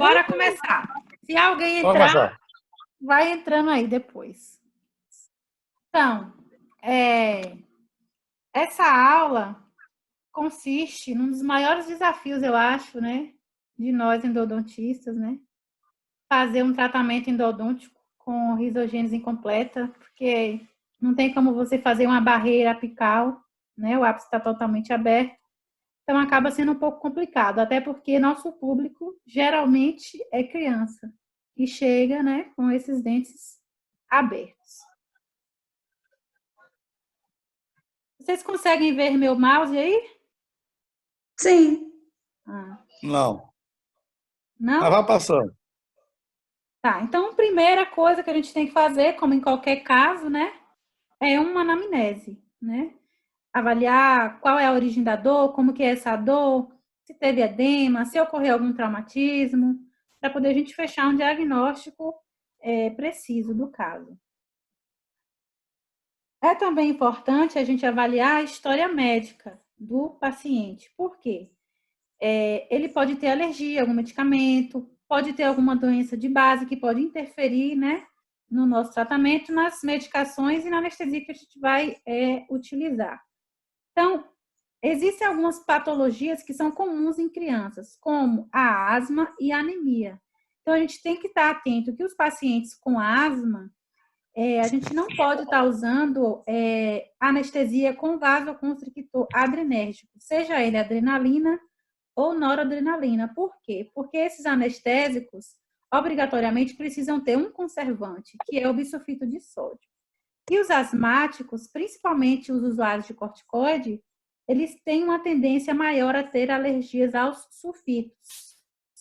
Bora começar. Se alguém Vamos entrar, começar. vai entrando aí depois. Então, essa aula consiste num dos maiores desafios, eu acho, né, de nós endodontistas, né, fazer um tratamento endodôntico com risogênese incompleta, porque não tem como você fazer uma barreira apical, né, o ápice está totalmente aberto, então acaba sendo um pouco complicado, até porque nosso público geralmente é criança e chega, né, com esses dentes abertos. Vocês conseguem ver meu mouse aí? Sim. Não. Não? Mas vai passando. Tá, então a primeira coisa que a gente tem que fazer, como em qualquer caso, né, é uma anamnese, né? Avaliar qual é a origem da dor, como que é essa dor, se teve edema, se ocorreu algum traumatismo, para poder a gente fechar um diagnóstico preciso do caso. É também importante a gente avaliar a história médica do paciente. Por quê? Ele pode ter alergia a algum medicamento, pode ter alguma doença de base que pode interferir, né, no nosso tratamento, nas medicações e na anestesia que a gente vai utilizar. Então, existem algumas patologias que são comuns em crianças, como a asma e a anemia. Então, a gente tem que estar atento que os pacientes com asma, a gente não pode estar usando anestesia com vasoconstrictor adrenérgico, seja ele adrenalina ou noradrenalina. Por quê? Porque esses anestésicos, obrigatoriamente, precisam ter um conservante, que é o bisulfito de sódio. E os asmáticos, principalmente os usuários de corticoide, eles têm uma tendência maior a ter alergias aos sulfitos,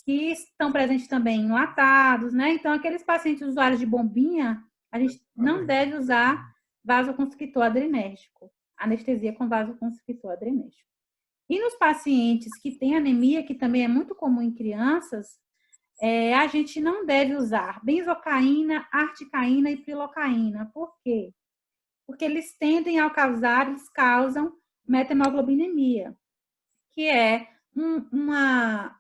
que estão presentes também em enlatados, né? Então, aqueles pacientes usuários de bombinha, a gente não deve usar vasoconstrictor adrenérgico, anestesia com vasoconstrictor adrenérgico. E nos pacientes que têm anemia, que também é muito comum em crianças, a gente não deve usar benzocaína, articaína e prilocaína. Por quê? Porque eles tendem a causar, eles causam metemoglobinemia, que é uma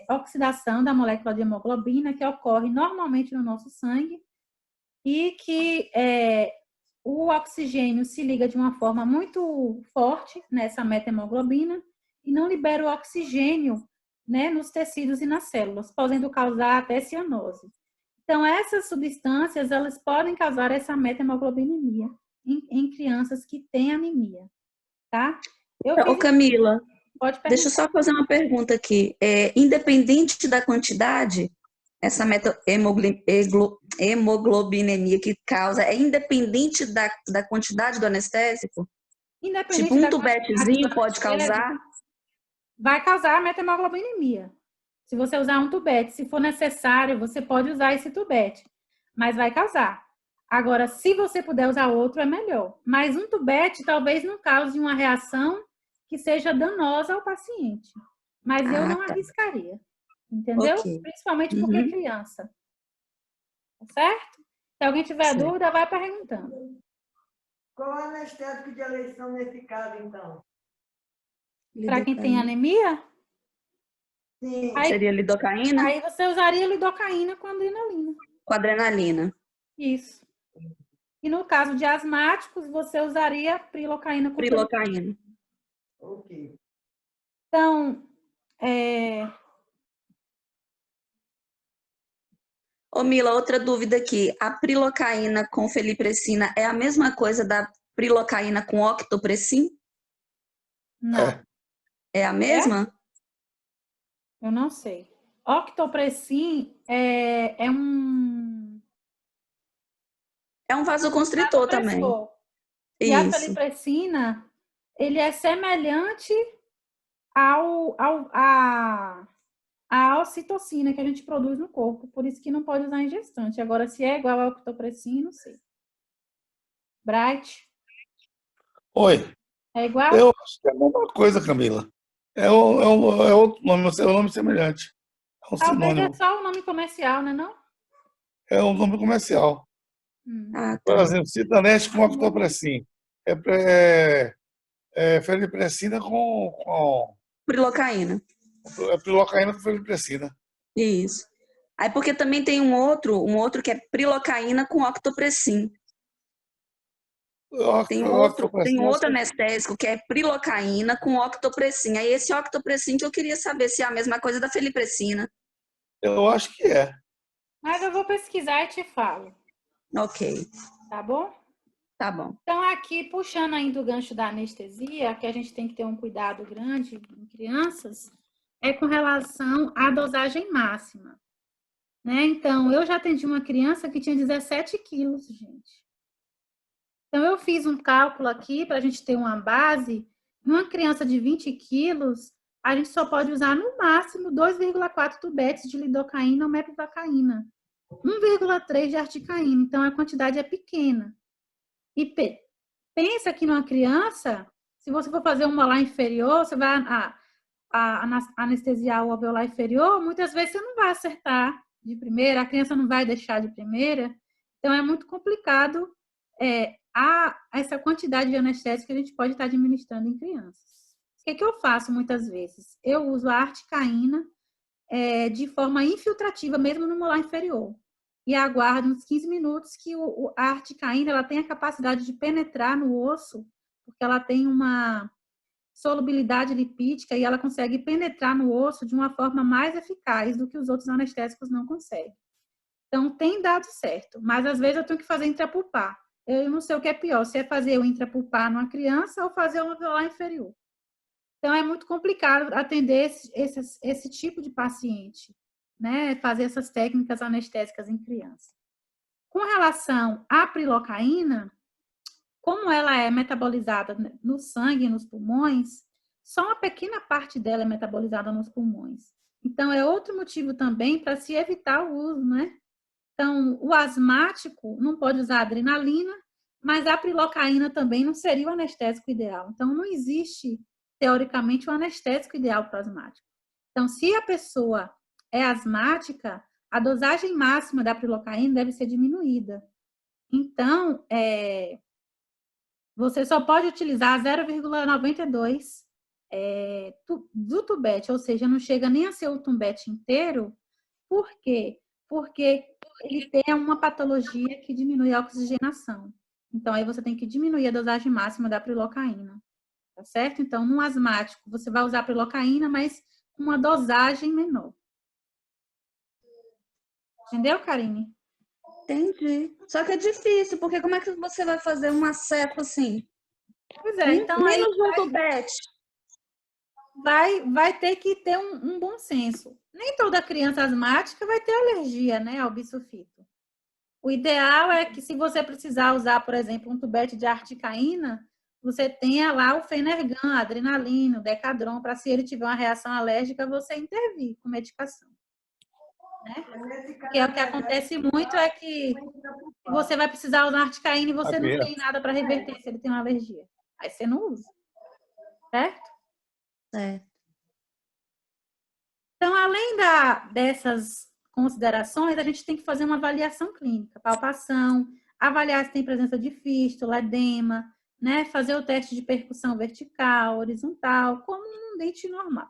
oxidação da molécula de hemoglobina que ocorre normalmente no nosso sangue e que o oxigênio se liga de uma forma muito forte nessa metahemoglobina e não libera o oxigênio, né, nos tecidos e nas células, podendo causar até cianose. Então, essas substâncias, elas podem causar essa metemoglobinemia em crianças que têm anemia, tá? Ô, Camila, Pode perguntar. deixa eu só fazer uma pergunta aqui. Independente da quantidade, essa hemoglobinemia que causa é independente da quantidade do anestésico? Independente Tipo, um da tubetezinho pode causar? Vai causar metemoglobinemia. Se você usar um tubete, se for necessário, você pode usar esse tubete, mas vai causar. Agora, se você puder usar outro, é melhor. Mas um tubete talvez não cause uma reação que seja danosa ao paciente. Mas eu não arriscaria, entendeu? Okay. Principalmente porque é criança. Tá certo? Se alguém tiver dúvida, vai perguntando. Qual é o anestésico de eleição nesse caso, então? Para quem tem anemia? Sim. Seria lidocaína? Aí você usaria lidocaína com adrenalina. Com adrenalina. Isso. E no caso de asmáticos, você usaria prilocaína com prilocaína. Ok. Então, Ô Mila, outra dúvida aqui. A prilocaína com feliprecina é a mesma coisa da prilocaína com octoprecin? Não. É a mesma? Eu não sei. Octoprecin é um... É um vasoconstritor também. E a feliprecina, ele é semelhante à ocitocina que a gente produz no corpo, por isso que não pode usar em gestante. Agora, se é igual ao octoprecin, não sei. Bright? Oi. É igual? Eu acho que é a mesma coisa, Camila. É outro nome, é um nome semelhante. É um Talvez sinônimo. é só o nome comercial, né, não? É um nome comercial. Por exemplo, Citaneste com octoprecin. Feliprecina com prilocaína. Prilocaína com feliprecina. Isso. Aí porque também tem um outro que é prilocaína com octoprecin. Tem outro anestésico que é prilocaína com octoprecin. Aí esse octoprecin que eu queria saber se é a mesma coisa da feliprecina. Eu acho que é. Mas eu vou pesquisar e te falo, Ok, tá bom? tá bom. Então, aqui, puxando ainda o gancho da anestesia, que a gente tem que ter um cuidado grande em crianças, é com relação à dosagem máxima, né? Então, eu já atendi uma criança que tinha 17 quilos, gente. Então, eu fiz um cálculo aqui para a gente ter uma base. Uma criança de 20 quilos, a gente só pode usar no máximo 2,4 tubetes de lidocaína ou mepivacaína, 1,3 de articaína. Então, a quantidade é pequena. E pensa que numa criança, se você for fazer um molar inferior, você vai anestesiar o alveolar inferior, muitas vezes você não vai acertar de primeira, a criança não vai deixar de primeira. Então, é muito complicado essa quantidade de anestésico que a gente pode estar administrando em crianças. O que eu faço muitas vezes? Eu uso a articaína de forma infiltrativa, mesmo no molar inferior. E aguardo uns 15 minutos que a articaína ela tem a capacidade de penetrar no osso, porque ela tem uma solubilidade lipídica e ela consegue penetrar no osso de uma forma mais eficaz do que os outros anestésicos não conseguem. Então, tem dado certo, mas às vezes eu tenho que fazer intrapulpar. Eu não sei o que é pior, se é fazer o intrapulpar numa criança ou fazer um alveolar inferior. Então, é muito complicado atender esse tipo de paciente, né? Fazer essas técnicas anestésicas em criança. Com relação à prilocaína, como ela é metabolizada no sangue e nos pulmões, só uma pequena parte dela é metabolizada nos pulmões. Então, é outro motivo também para se evitar o uso, né? Então, o asmático não pode usar adrenalina, mas a prilocaína também não seria o anestésico ideal. Então, não existe, teoricamente, o anestésico ideal para o asmático. Então, se a pessoa é asmática, a dosagem máxima da prilocaína deve ser diminuída. Então, você só pode utilizar 0,92 do tubete, ou seja, não chega nem a ser o tubete inteiro. Por quê? Porque ele tem uma patologia que diminui a oxigenação. Então, aí você tem que diminuir a dosagem máxima da prilocaína, tá certo? Então, no asmático, você vai usar a prilocaína, mas com uma dosagem menor. Entendeu, Karine? Entendi. Só que é difícil, porque como é que você vai fazer um acesso assim? Pois é, então aí Menos um tubete. vai ter que ter um bom senso. Nem toda criança asmática vai ter alergia, né, ao bisulfito. O ideal é que, se você precisar usar, por exemplo, um tubete de articaína, você tenha lá o Fenergan, adrenalina, o Decadron, para, se ele tiver uma reação alérgica, você intervir com medicação. Né? Porque o que acontece muito é que você vai precisar usar articaína e você não tem nada para reverter se ele tem uma alergia. Aí você não usa. Certo? Certo. Então, além dessas considerações, a gente tem que fazer uma avaliação clínica, palpação, avaliar se tem presença de fístula, edema, né? Fazer o teste de percussão vertical, horizontal, como um dente normal.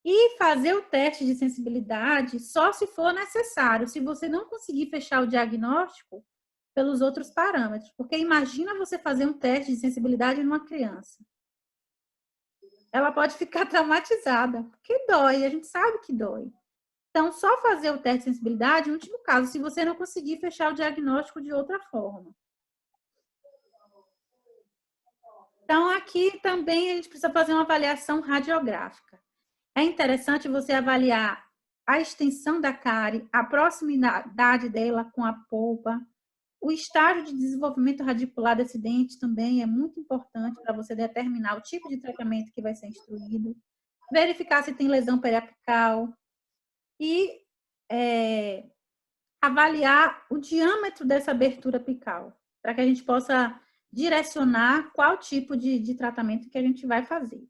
E fazer o teste de sensibilidade só se for necessário, se você não conseguir fechar o diagnóstico pelos outros parâmetros. Porque imagina você fazer um teste de sensibilidade numa criança. Ela pode ficar traumatizada, porque dói, a gente sabe que dói. Então, só fazer o teste de sensibilidade, no último caso, se você não conseguir fechar o diagnóstico de outra forma. Então, aqui também a gente precisa fazer uma avaliação radiográfica. É interessante você avaliar a extensão da cárie, a proximidade dela com a polpa, o estágio de desenvolvimento radicular desse dente também é muito importante para você determinar o tipo de tratamento que vai ser instruído, verificar se tem lesão periapical e avaliar o diâmetro dessa abertura apical, para que a gente possa direcionar qual tipo de tratamento que a gente vai fazer.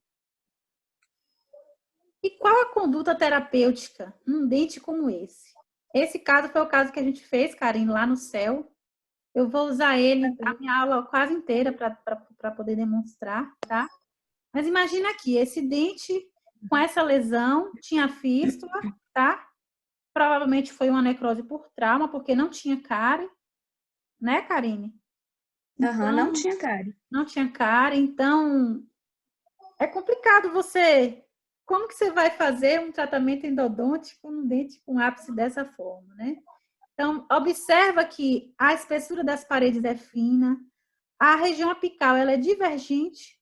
E qual a conduta terapêutica num dente como esse? Esse caso foi o caso que a gente fez, Karen, lá no céu. Eu vou usar ele a minha aula quase inteira para poder demonstrar, tá? Mas imagina aqui, esse dente com essa lesão tinha fístula, tá? Provavelmente foi uma necrose por trauma, porque não tinha cárie, né, Karine? Aham, não tinha cárie. Não tinha cárie, então é complicado você... Como que você vai fazer um tratamento endodôntico num dente com ápice dessa forma, né? Então, observa que a espessura das paredes é fina, a região apical ela é divergente.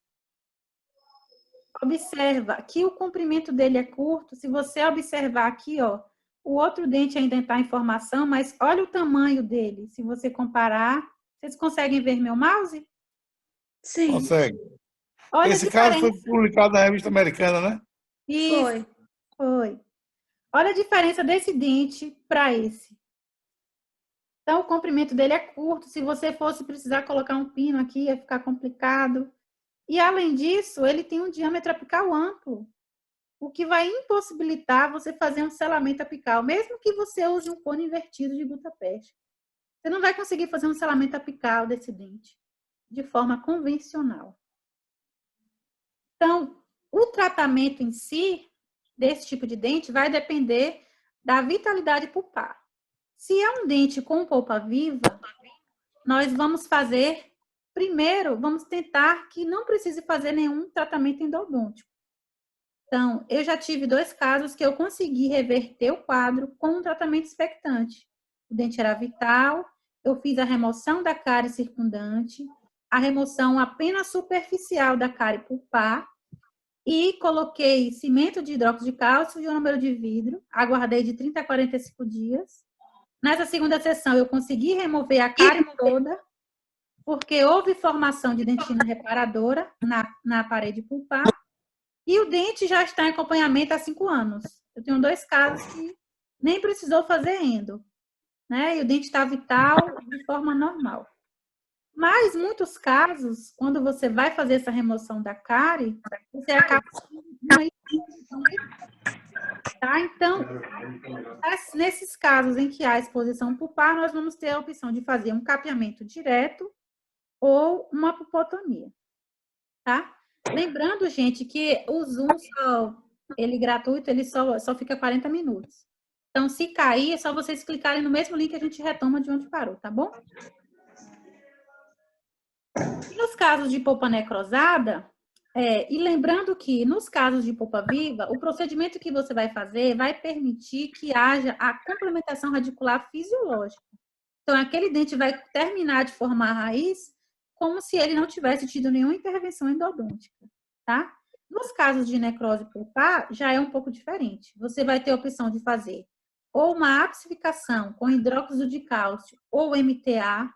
Observa que o comprimento dele é curto. Se você observar aqui, ó, o outro dente ainda está em formação, mas olha o tamanho dele. Se você comparar, vocês conseguem ver meu mouse? Sim, Consegue. Olha a Esse caso foi diferença. publicado na revista americana, né? Isso, foi. Olha a diferença desse dente para esse. Então, o comprimento dele é curto. Se você fosse precisar colocar um pino aqui, ia ficar complicado. E, além disso, ele tem um diâmetro apical amplo, o que vai impossibilitar você fazer um selamento apical, mesmo que você use um cone invertido de Guttapest. Você não vai conseguir fazer um selamento apical desse dente de forma convencional. Então, o tratamento em si desse tipo de dente vai depender da vitalidade pulpar. Se é um dente com polpa viva, nós vamos fazer, primeiro, vamos tentar que não precise fazer nenhum tratamento endodôntico. Então, eu já tive 2 casos que eu consegui reverter o quadro com um tratamento expectante. O dente era vital, eu fiz a remoção da cárie circundante, a remoção apenas superficial da cárie pulpar e coloquei cimento de hidróxido de cálcio e um número de vidro, aguardei de 30 a 45 dias. Nessa segunda sessão, eu consegui remover a cárie toda, porque houve formação de dentina reparadora na parede pulpar, e o dente já está em acompanhamento há 5 anos. Eu tenho 2 casos que nem precisou fazer endo, né? E o dente está vital de forma normal. Mas, muitos casos, quando você vai fazer essa remoção da cárie, você acaba tendo uma exposição, tá? Então, nesses casos em que há exposição pulpar, nós vamos ter a opção de fazer um capeamento direto ou uma pulpotomia, tá? Lembrando, gente, que o Zoom, ele gratuito, ele só fica 40 minutos. Então, se cair, é só vocês clicarem no mesmo link que a gente retoma de onde parou, tá bom? E nos casos de polpa necrosada, e lembrando que nos casos de polpa viva, o procedimento que você vai fazer vai permitir que haja a complementação radicular fisiológica. Então, aquele dente vai terminar de formar a raiz como se ele não tivesse tido nenhuma intervenção endodôntica, tá? Nos casos de necrose pulpar, já é um pouco diferente. Você vai ter a opção de fazer ou uma acidificação com hidróxido de cálcio ou MTA.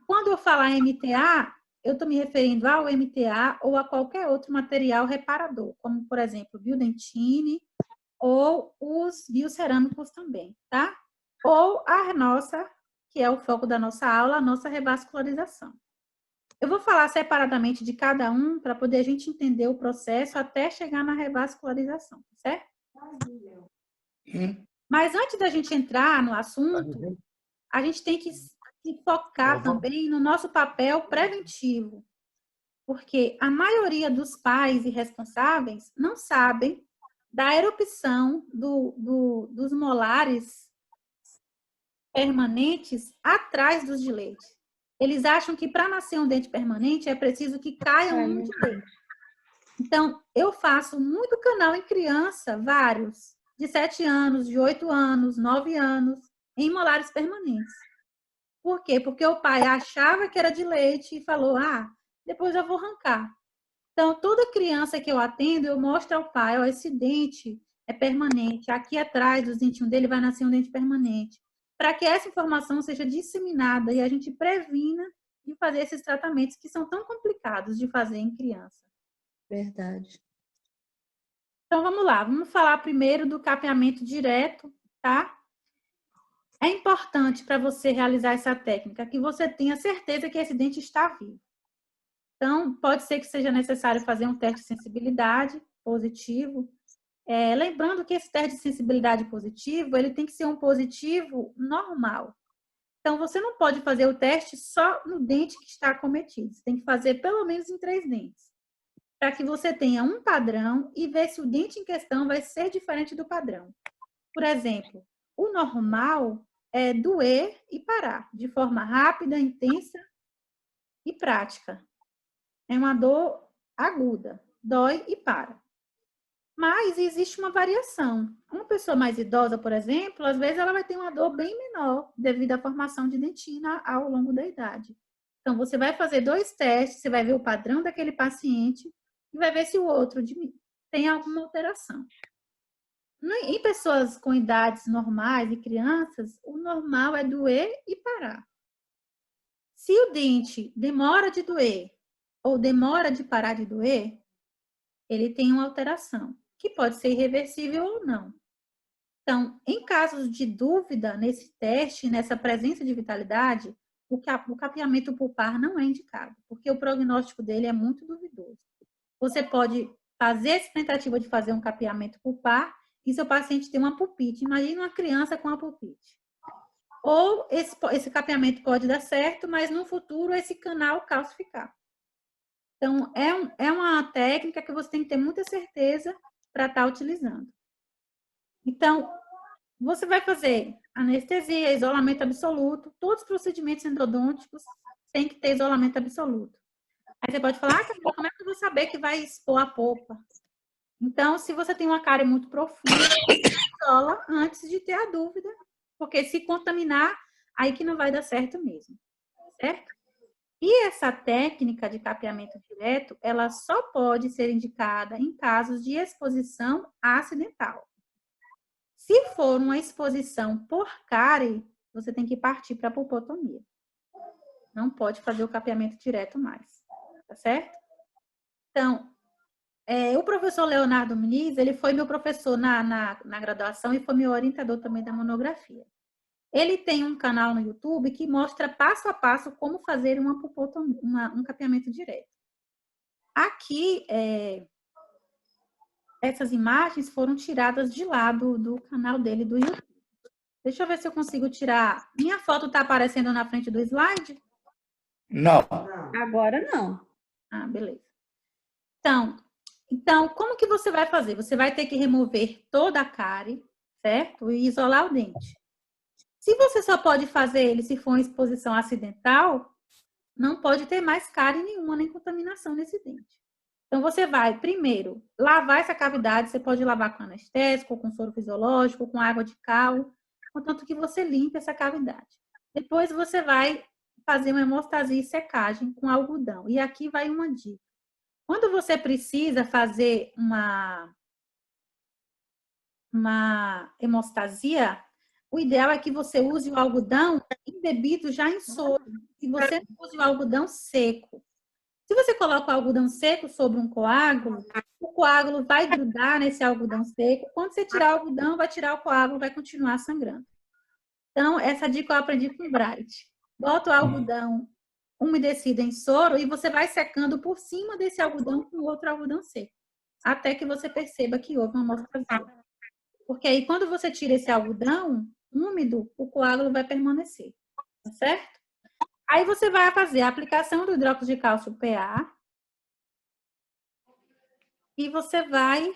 Quando eu falar MTA, eu estou me referindo ao MTA ou a qualquer outro material reparador, como, por exemplo, biodentine ou os biocerâmicos também, tá? Ou a nossa, que é o foco da nossa aula, a nossa revascularização. Eu vou falar separadamente de cada um para poder a gente entender o processo até chegar na revascularização, certo? Mas antes da gente entrar no assunto, a gente tem que se focar também no nosso papel preventivo, porque a maioria dos pais e responsáveis não sabem da erupção dos molares permanentes atrás dos de leite. Eles acham que para nascer um dente permanente é preciso que caia um de leite. Então, eu faço muito canal em criança, vários, de 7 anos, de 8 anos, 9 anos, em molares permanentes. Por quê? Porque o pai achava que era de leite e falou, depois eu vou arrancar. Então, toda criança que eu atendo, eu mostro ao pai, ó, esse dente é permanente, aqui atrás dos dentinhos dele vai nascer um dente permanente. Para que essa informação seja disseminada e a gente previna de fazer esses tratamentos que são tão complicados de fazer em criança. Verdade. Então, vamos lá. Vamos falar primeiro do capeamento direto, tá? É importante para você realizar essa técnica que você tenha certeza que esse dente está vivo. Então, pode ser que seja necessário fazer um teste de sensibilidade positivo. Lembrando que esse teste de sensibilidade positivo, ele tem que ser um positivo normal. Então, você não pode fazer o teste só no dente que está acometido. Você tem que fazer pelo menos em 3 dentes. Para que você tenha um padrão e ver se o dente em questão vai ser diferente do padrão. Por exemplo, O normal é doer e parar, de forma rápida, intensa e prática. É uma dor aguda, dói e para. Mas existe uma variação. Uma pessoa mais idosa, por exemplo, às vezes ela vai ter uma dor bem menor devido à formação de dentina ao longo da idade. Então, você vai fazer 2 testes, você vai ver o padrão daquele paciente e vai ver se o outro tem alguma alteração. Em pessoas com idades normais e crianças, o normal é doer e parar. Se o dente demora de doer ou demora de parar de doer, ele tem uma alteração, que pode ser irreversível ou não. Então, em casos de dúvida nesse teste, nessa presença de vitalidade, o capeamento pulpar não é indicado, porque o prognóstico dele é muito duvidoso. Você pode fazer essa tentativa de fazer um capeamento pulpar e seu paciente tem uma pulpite. Imagine uma criança com uma pulpite. Ou esse capeamento pode dar certo, mas no futuro esse canal calcificar. Então, é uma técnica que você tem que ter muita certeza para estar utilizando. Então, você vai fazer anestesia, isolamento absoluto, todos os procedimentos endodônticos têm que ter isolamento absoluto. Aí você pode falar, Camila, como é que eu vou saber que vai expor a polpa? Então, se você tem uma cárie muito profunda, isola antes de ter a dúvida, porque se contaminar, aí que não vai dar certo mesmo, certo? E essa técnica de capeamento direto, ela só pode ser indicada em casos de exposição acidental. Se for uma exposição por cárie, você tem que partir para a pulpotomia. Não pode fazer o capeamento direto mais, tá certo? Então, o professor Leonardo Muniz, ele foi meu professor na graduação e foi meu orientador também da monografia. Ele tem um canal no YouTube que mostra passo a passo como fazer um capeamento direto. Aqui, essas imagens foram tiradas de lá do canal dele do YouTube. Deixa eu ver se eu consigo tirar. Minha foto está aparecendo na frente do slide? Não. Agora não. Ah, beleza. Então, como que você vai fazer? Você vai ter que remover toda a cárie, certo? E isolar o dente. Se você só pode fazer ele se for uma exposição acidental, não pode ter mais cárie nenhuma, nem contaminação nesse dente. Então, você vai, primeiro, lavar essa cavidade. Você pode lavar com anestésico, com soro fisiológico, com água de cal, contanto que você limpe essa cavidade. Depois, você vai fazer uma hemostasia e secagem com algodão. E aqui vai uma dica. Quando você precisa fazer uma hemostasia, o ideal é que você use o algodão embebido já em soro. E você não use o algodão seco. Se você coloca o algodão seco sobre um coágulo, o coágulo vai grudar nesse algodão seco. Quando você tirar o algodão, vai tirar o coágulo, vai continuar sangrando. Então, essa dica eu aprendi com o Bright. Bota o algodão umedecido em soro e você vai secando por cima desse algodão com outro algodão seco, até que você perceba que houve uma hemostasia. Porque aí, quando você tira esse algodão úmido, o coágulo vai permanecer, tá certo? Aí você vai fazer a aplicação do hidróxido de cálcio PA e você vai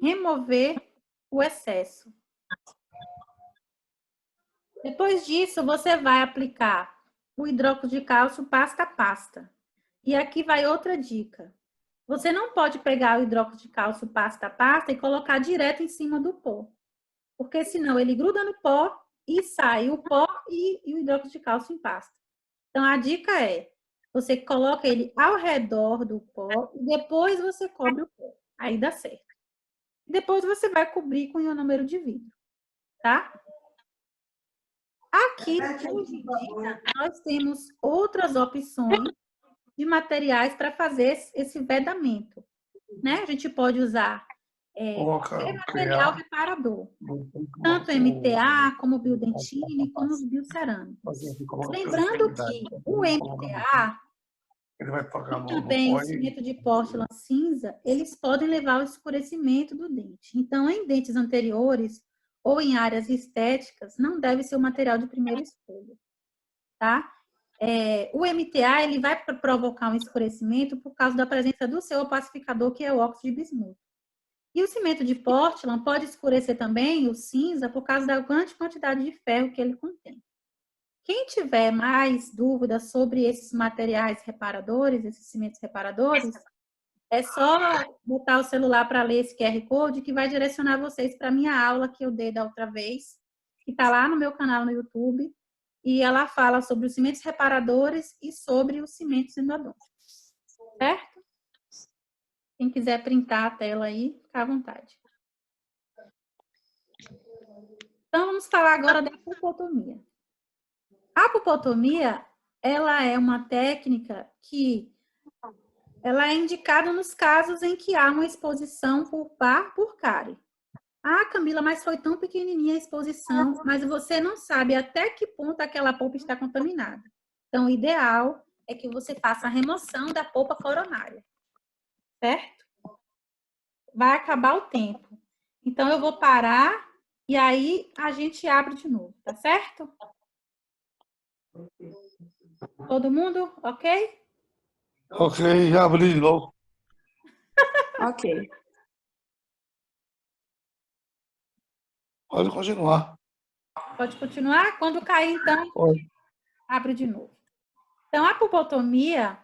remover o excesso. Depois disso, você vai aplicar o hidróxido de cálcio pasta a pasta. E aqui vai outra dica. Você não pode pegar o hidróxido de cálcio pasta a pasta e colocar direto em cima do pó. Porque senão ele gruda no pó e sai o pó e o hidróxido de cálcio em pasta. Então, a dica é, você coloca ele ao redor do pó e depois você cobre o pó. Aí dá certo. Depois você vai cobrir com ionômero de vidro, tá? Aqui, hoje em dia, nós temos outras opções de materiais para fazer esse vedamento, né? A gente pode usar material reparador, tanto MTA, como biodentine, como os biocerâmicos. Lembrando que o MTA e também o cimento de Portland cinza, eles podem levar ao escurecimento do dente. Então, em dentes anteriores ou em áreas estéticas, não deve ser o material de primeira escolha, tá? O MTA, ele vai provocar um escurecimento por causa da presença do seu opacificador, que é o óxido de bismuto. E o cimento de Portland pode escurecer também o cinza por causa da grande quantidade de ferro que ele contém. Quem tiver mais dúvidas sobre esses materiais reparadores, esses cimentos reparadores, é só botar o celular para ler esse QR Code que vai direcionar vocês para a minha aula que eu dei da outra vez, que está lá no meu canal no YouTube, e ela fala sobre os cimentos reparadores e sobre os cimentos endodônticos, certo? Quem quiser printar a tela aí, fica à vontade. Então, vamos falar agora da pulpotomia. A pulpotomia, ela é uma técnica que ela é indicada nos casos em que há uma exposição pulpar por cárie. Ah, Camila, mas foi tão pequenininha a exposição, mas você não sabe até que ponto aquela polpa está contaminada. Então, o ideal é que você faça a remoção da polpa coronária, certo? Vai acabar o tempo. Então, eu vou parar e aí a gente abre de novo, tá certo? Todo mundo, ok? Ok, já abri de novo. Ok. Pode continuar. Pode continuar? Quando cair, então, Pode. abre de novo. Então, a pulpotomia,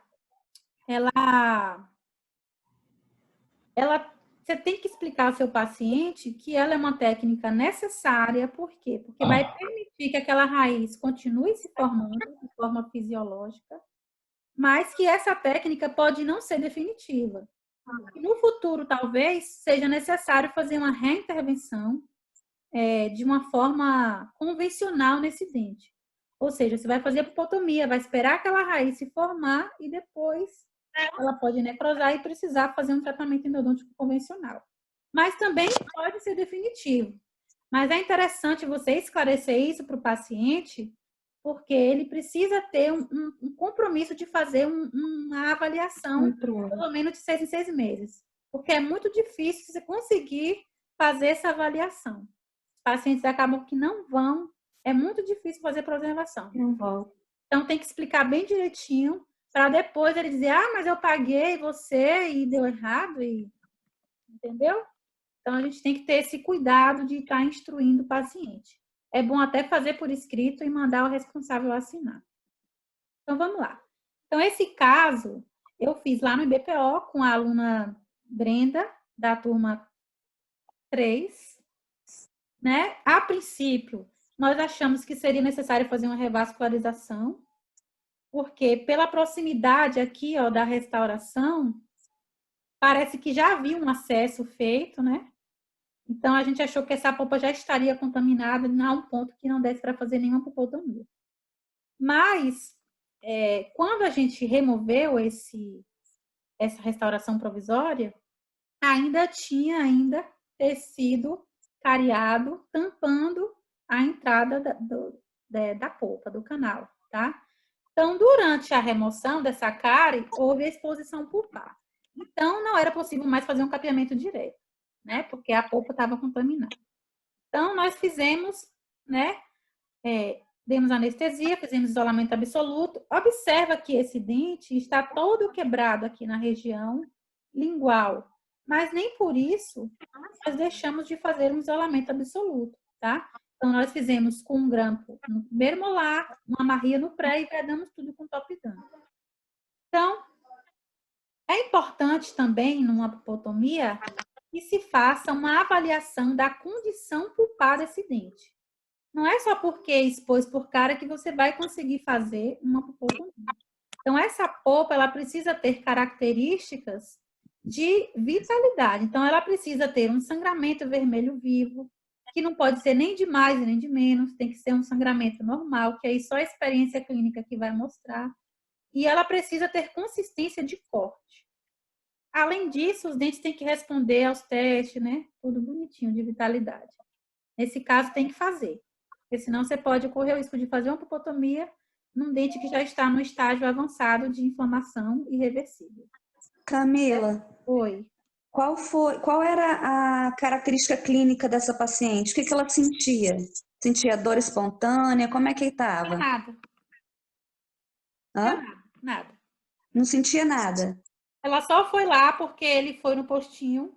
você tem que explicar ao seu paciente que ela é uma técnica necessária, por quê? Porque vai permitir que aquela raiz continue se formando de forma fisiológica, mas que essa técnica pode não ser definitiva. E no futuro, talvez, seja necessário fazer uma reintervenção de uma forma convencional nesse dente. Ou seja, você vai fazer a pulpotomia, vai esperar aquela raiz se formar e depois ela pode necrosar e precisar fazer um tratamento endodôntico convencional. Mas também pode ser definitivo. Mas é interessante você esclarecer isso para o paciente, porque ele precisa ter um compromisso de fazer uma avaliação, pelo menos de 6 em 6 meses. Porque é muito difícil você conseguir fazer essa avaliação. Os pacientes acabam que não vão, é muito difícil fazer preservação. Não vou. Então, tem que explicar bem direitinho, para depois ele dizer, ah, mas eu paguei você e deu errado, entendeu? Então, a gente tem que ter esse cuidado de estar instruindo o paciente. É bom até fazer por escrito e mandar o responsável assinar. Então, vamos lá. Então, esse caso, eu fiz lá no IBPO com a aluna Brenda, da turma 3, né? A princípio, nós achamos que seria necessário fazer uma revascularização, porque pela proximidade aqui, ó, da restauração, parece que já havia um acesso feito, né? Então, a gente achou que essa polpa já estaria contaminada a um ponto que não desse para fazer nenhuma pulpotomia. Mas, quando a gente removeu essa restauração provisória, ainda tinha tecido cariado, tampando a entrada da polpa, do canal, tá? Então, durante a remoção dessa cárie, houve a exposição pulpar. Então, não era possível mais fazer um capeamento direto, né? Porque a polpa estava contaminada. Então, nós fizemos, né? Demos anestesia, fizemos isolamento absoluto. Observa que esse dente está todo quebrado aqui na região lingual. Mas nem por isso nós deixamos de fazer um isolamento absoluto, tá? Então, nós fizemos com um grampo no primeiro molar, uma amarria no pré e vedamos tudo com top dano. Então, é importante também, numa pulpotomia, que se faça uma avaliação da condição pulpar desse dente. Não é só porque expôs por cárie que você vai conseguir fazer uma pulpotomia. Então, essa polpa, ela precisa ter características de vitalidade. Então, ela precisa ter um sangramento vermelho vivo, que não pode ser nem de mais e nem de menos, tem que ser um sangramento normal, que aí só a experiência clínica que vai mostrar. E ela precisa ter consistência de corte. Além disso, os dentes têm que responder aos testes, né? Tudo bonitinho, de vitalidade. Nesse caso, tem que fazer. Porque senão você pode correr o risco de fazer uma pulpotomia num dente que já está no estágio avançado de inflamação irreversível. Camila. Oi. Qual era a característica clínica dessa paciente? O que ela sentia? Sentia dor espontânea? Como é que estava? Nada. Hã? Nada. Não sentia nada? Ela só foi lá porque ele foi no postinho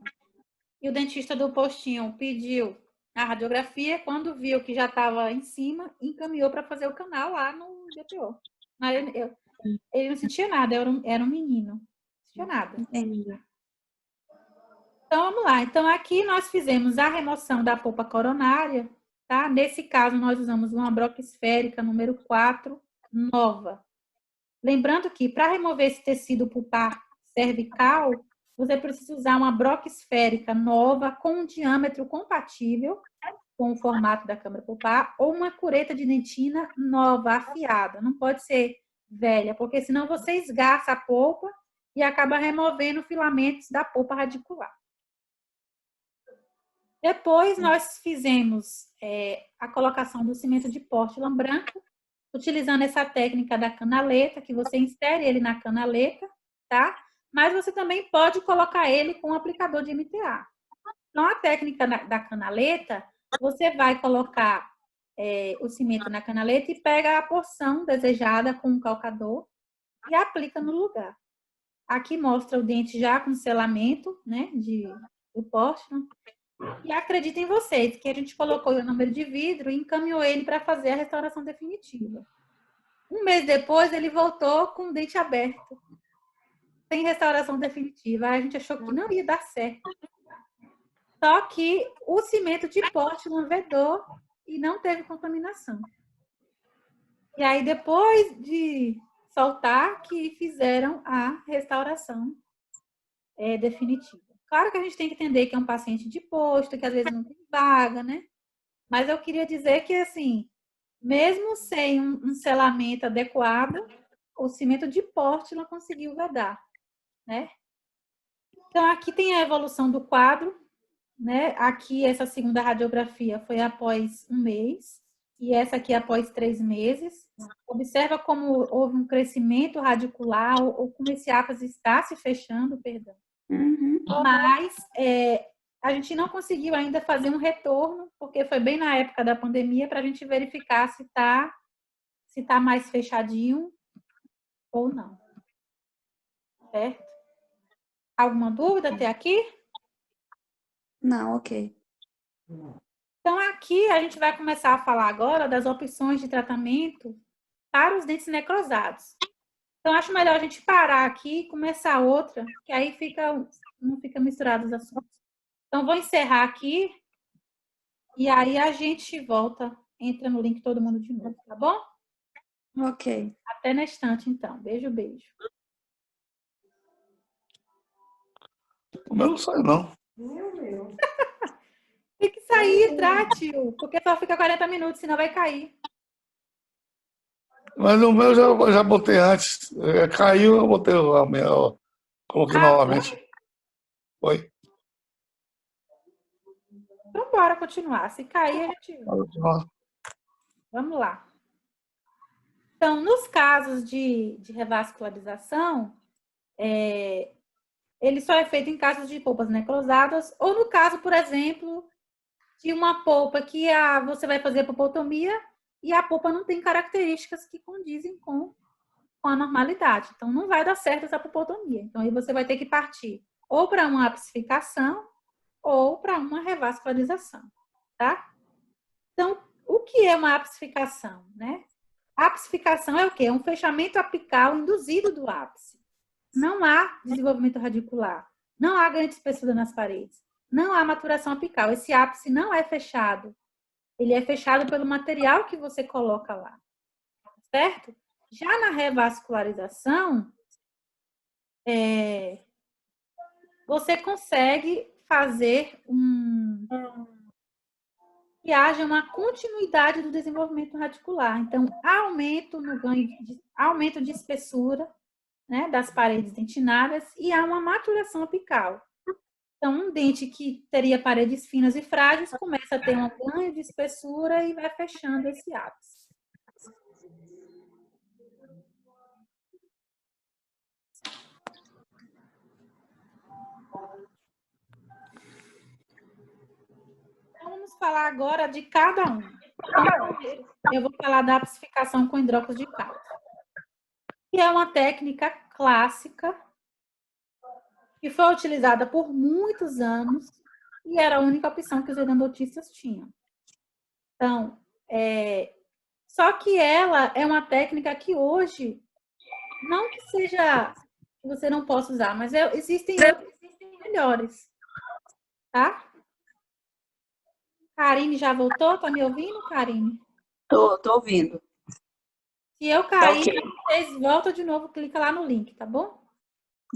e o dentista do postinho pediu a radiografia, quando viu que já estava em cima, encaminhou para fazer o canal lá no DPO. Mas ele não sentia nada, era um menino. Não sentia nada. Entendi. Então, vamos lá. Então, aqui nós fizemos a remoção da polpa coronária, tá? Nesse caso, nós usamos uma broca esférica número 4, nova. Lembrando que, para remover esse tecido pulpar cervical, você precisa usar uma broca esférica nova com um diâmetro compatível com o formato da câmara pulpar ou uma cureta de dentina nova, afiada. Não pode ser velha, porque senão você esgarça a polpa e acaba removendo filamentos da polpa radicular. Depois, nós fizemos a colocação do cimento de Portland branco, utilizando essa técnica da canaleta, que você insere ele na canaleta, tá? Mas você também pode colocar ele com um aplicador de MTA. Então, a técnica da canaleta, você vai colocar o cimento na canaleta e pega a porção desejada com um calcador e aplica no lugar. Aqui mostra o dente já com selamento, né, do Portland. E acreditem vocês que a gente colocou o número de vidro e encaminhou ele para fazer a restauração definitiva. Um mês depois, ele voltou com o dente aberto, sem restauração definitiva. Aí a gente achou que não ia dar certo. Só que o cimento de Portland vedou e não teve contaminação. E aí, depois de soltar, que fizeram a restauração definitiva. Claro que a gente tem que entender que é um paciente de posto, que às vezes não tem vaga, né? Mas eu queria dizer que, assim, mesmo sem um selamento adequado, o cimento de Portland conseguiu vedar, né? Então, aqui tem a evolução do quadro, né? Aqui, essa segunda radiografia foi após um mês, e essa aqui após 3 meses. Observa como houve um crescimento radicular, ou como esse ápice está se fechando, perdão. Uhum. Mas a gente não conseguiu ainda fazer um retorno, porque foi bem na época da pandemia, para a gente verificar se tá mais fechadinho ou não. Certo? Alguma dúvida até aqui? Não, ok. Então, aqui a gente vai começar a falar agora das opções de tratamento para os dentes necrosados. Então, acho melhor a gente parar aqui e começar outra, que aí não fica misturado os assuntos. Então, vou encerrar aqui e aí a gente volta, entra no link todo mundo de novo, tá bom? Ok. Até na estante, então. Beijo, beijo. O meu não saiu, não. Meu. Tem que sair, tio, porque só fica 40 minutos, senão vai cair. Mas o meu já botei antes. Caiu, eu botei o meu. Coloquei novamente. Oi. Então, bora continuar. Se cair, a gente... Vamos lá. Então, nos casos de revascularização, ele só é feito em casos de polpas necrosadas, ou no caso, por exemplo, de uma polpa que você vai fazer a polpotomia e a polpa não tem características que condizem com a normalidade. Então, não vai dar certo essa polpotomia. Então, aí você vai ter que partir ou para uma apsificação ou para uma revascularização, tá? Então, o que é uma apsificação, né? A apsificação é o quê? É um fechamento apical induzido do ápice. Não há desenvolvimento radicular, não há ganho de espessura nas paredes, não há maturação apical. Esse ápice não é fechado. Ele é fechado pelo material que você coloca lá, certo? Já na revascularização, você consegue fazer que haja uma continuidade do desenvolvimento radicular. Então, aumento de espessura, né, das paredes dentinadas e há uma maturação apical. Então, um dente que teria paredes finas e frágeis começa a ter um ganho de espessura e vai fechando esse ápice. Então, vamos falar agora de cada um. Então, primeiro, eu vou falar da apsificação com hidróxido de cálcio, que é uma técnica clássica que foi utilizada por muitos anos e era a única opção que os endodontistas tinham. Então, só que ela é uma técnica que hoje, não que seja, que você não possa usar, mas existem outras melhores, tá? Karine já voltou? Tá me ouvindo, Karine? Tô ouvindo. Se eu Tá cair, ok. vocês voltam de novo, clica lá no link, tá bom?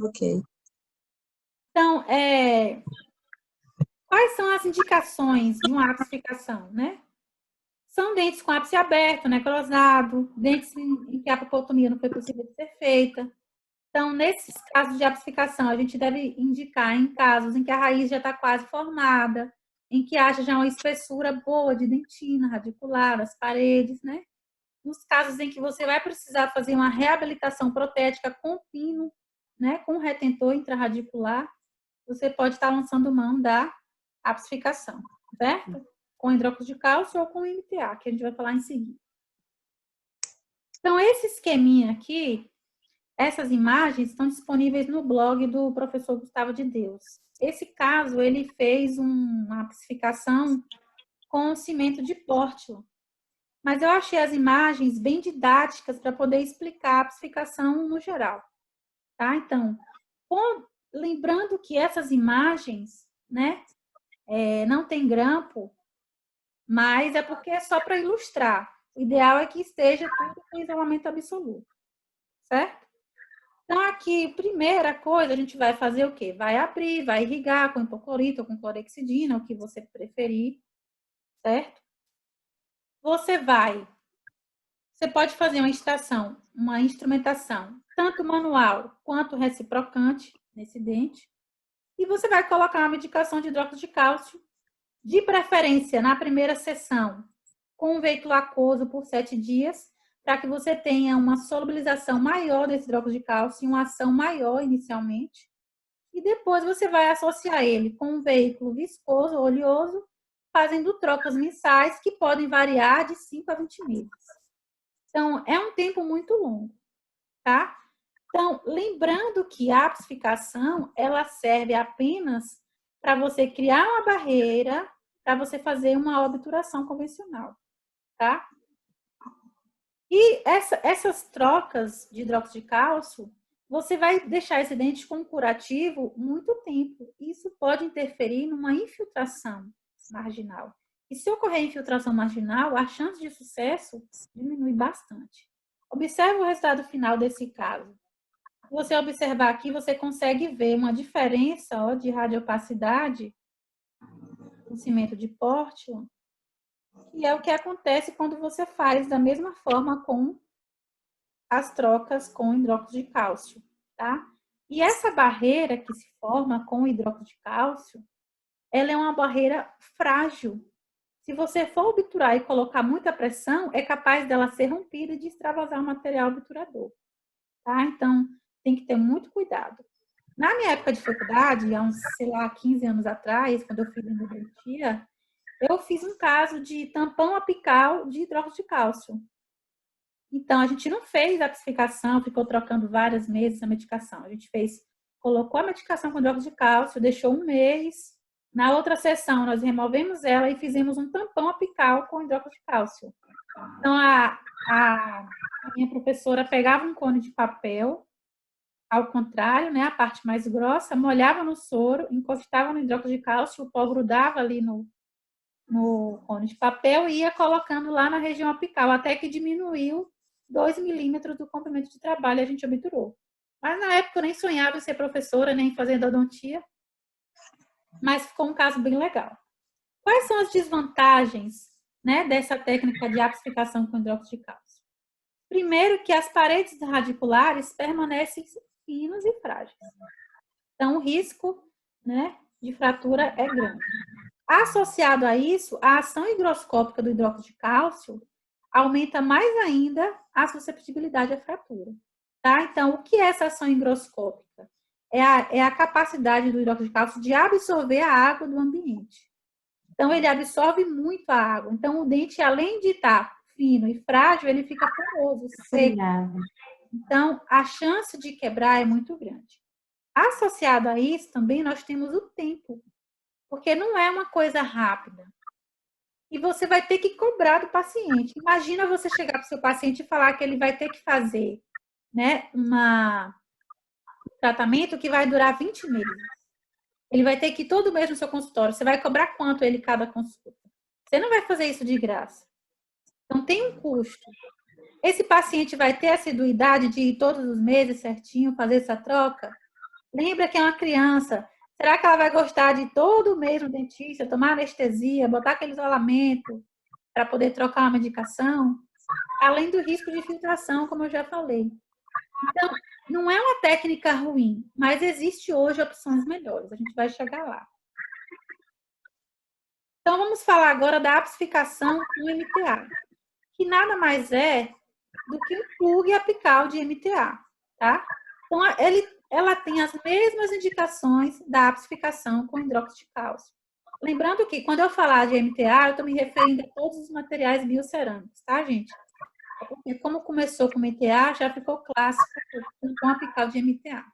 Ok. Então, quais são as indicações de uma apsificação, né? São dentes com ápice aberto, necrosado, dentes em que a apopotomia não foi possível de ser feita. Então, nesses casos de apsificação, a gente deve indicar em casos em que a raiz já está quase formada, em que haja já uma espessura boa de dentina radicular, das paredes, né? Nos casos em que você vai precisar fazer uma reabilitação protética com pino, né, com retentor intrarradicular, você pode estar lançando mão da apsificação, certo? Com hidróxido de cálcio ou com MTA, que a gente vai falar em seguida. Então, esse esqueminha aqui, essas imagens estão disponíveis no blog do professor Gustavo de Deus. Esse caso, ele fez uma apsificação com cimento de Portland. Mas eu achei as imagens bem didáticas para poder explicar a apsificação no geral. Tá? Então, lembrando que essas imagens, né, não tem grampo, mas é porque é só para ilustrar. O ideal é que esteja tudo com isolamento absoluto, certo? Então, aqui, primeira coisa, a gente vai fazer o quê? Vai abrir, vai irrigar com hipoclorito ou com clorexidina, o que você preferir, certo? Você pode fazer uma instrumentação, tanto manual quanto reciprocante, nesse dente, e você vai colocar uma medicação de hidróxido de cálcio, de preferência na primeira sessão, com um veículo aquoso por 7 dias, para que você tenha uma solubilização maior desse hidróxido de cálcio e uma ação maior inicialmente. E depois você vai associar ele com um veículo viscoso, oleoso, fazendo trocas mensais que podem variar de 5 a 20 meses. Então, é um tempo muito longo, tá? Então, lembrando que a apsificação, ela serve apenas para você criar uma barreira para você fazer uma obturação convencional, tá? E essas trocas de hidróxido de cálcio, você vai deixar esse dente com curativo muito tempo. Isso pode interferir numa infiltração marginal. E se ocorrer infiltração marginal, a chance de sucesso diminui bastante. Observe o resultado final desse caso. Se você observar aqui, você consegue ver uma diferença de radiopacidade no cimento de Portland, que é o que acontece quando você faz da mesma forma com as trocas com hidróxido de cálcio, tá? E essa barreira que se forma com o hidróxido de cálcio, ela é uma barreira frágil. Se você for obturar e colocar muita pressão, é capaz dela ser rompida e de extravasar o material obturador, tá? Então, tem que ter muito cuidado. Na minha época de faculdade, há uns, 15 anos atrás, quando eu fiz endodontia, eu fiz um caso de tampão apical de hidróxido de cálcio. Então, a gente não fez a apsificação, ficou trocando vários meses a medicação. A gente colocou a medicação com hidróxido de cálcio, deixou um mês. Na outra sessão, nós removemos ela e fizemos um tampão apical com hidróxido de cálcio. Então, a minha professora pegava um cone de papel, ao contrário, né, a parte mais grossa, molhava no soro, encostava no hidróxido de cálcio, o pó grudava ali no cone de papel e ia colocando lá na região apical, até que diminuiu 2 milímetros do comprimento de trabalho, a gente obturou. Mas na época eu nem sonhava em ser professora, nem em fazer endodontia, mas ficou um caso bem legal. Quais são as desvantagens, né, dessa técnica de apsificação com hidróxido de cálcio? Primeiro, que as paredes radiculares permanecem finas e frágeis. Então, o risco, né, de fratura é grande. Associado a isso, a ação higroscópica do hidróxido de cálcio aumenta mais ainda a susceptibilidade à fratura. Tá? Então, o que é essa ação higroscópica? É a capacidade do hidróxido de cálcio de absorver a água do ambiente. Então, ele absorve muito a água. Então, o dente, além de estar fino e frágil, ele fica poroso, seco. Então, a chance de quebrar é muito grande. Associado a isso, também nós temos o tempo. porque não é uma coisa rápida. E você vai ter que cobrar do paciente. Imagina você chegar para o seu paciente e falar que ele vai ter que fazer, né, um tratamento que vai durar 20 meses. Ele vai ter que ir todo mês no seu consultório. Você vai cobrar quanto ele cada consulta? Você não vai fazer isso de graça. Então, tem um custo. Esse paciente vai ter a assiduidade de ir todos os meses certinho, fazer essa troca? Lembra que é uma criança. Será que ela vai gostar de todo mês no dentista, tomar anestesia, botar aquele isolamento para poder trocar uma medicação? Além do risco de filtração, como eu já falei. Então, não é uma técnica ruim, mas existe hoje opções melhores. A gente vai chegar lá. Então, vamos falar agora da apsificação com MTA, que nada mais é do que um plug apical de MTA, tá? Então, ela tem as mesmas indicações da apsificação com hidróxido de cálcio. Lembrando que, quando eu falar de MTA, eu estou me referindo a todos os materiais biocerâmicos, tá, gente? Porque como começou com MTA, já ficou clássico com apical de MTA.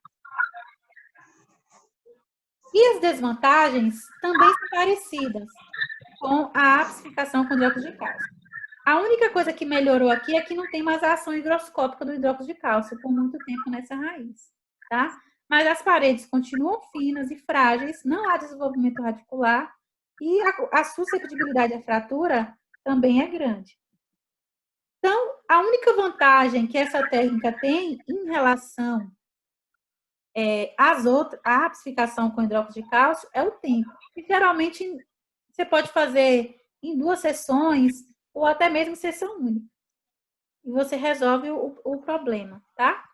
E as desvantagens também são parecidas com a apsificação com hidróxido de cálcio. A única coisa que melhorou aqui é que não tem mais a ação higroscópica do hidróxido de cálcio por muito tempo nessa raiz, tá? Mas as paredes continuam finas e frágeis, não há desenvolvimento radicular e a suscetibilidade à fratura também é grande. Então, a única vantagem que essa técnica tem em relação à apsificação com hidróxido de cálcio é o tempo. E, geralmente, você pode fazer em 2 sessões ou até mesmo sessão única. E você resolve o problema, tá?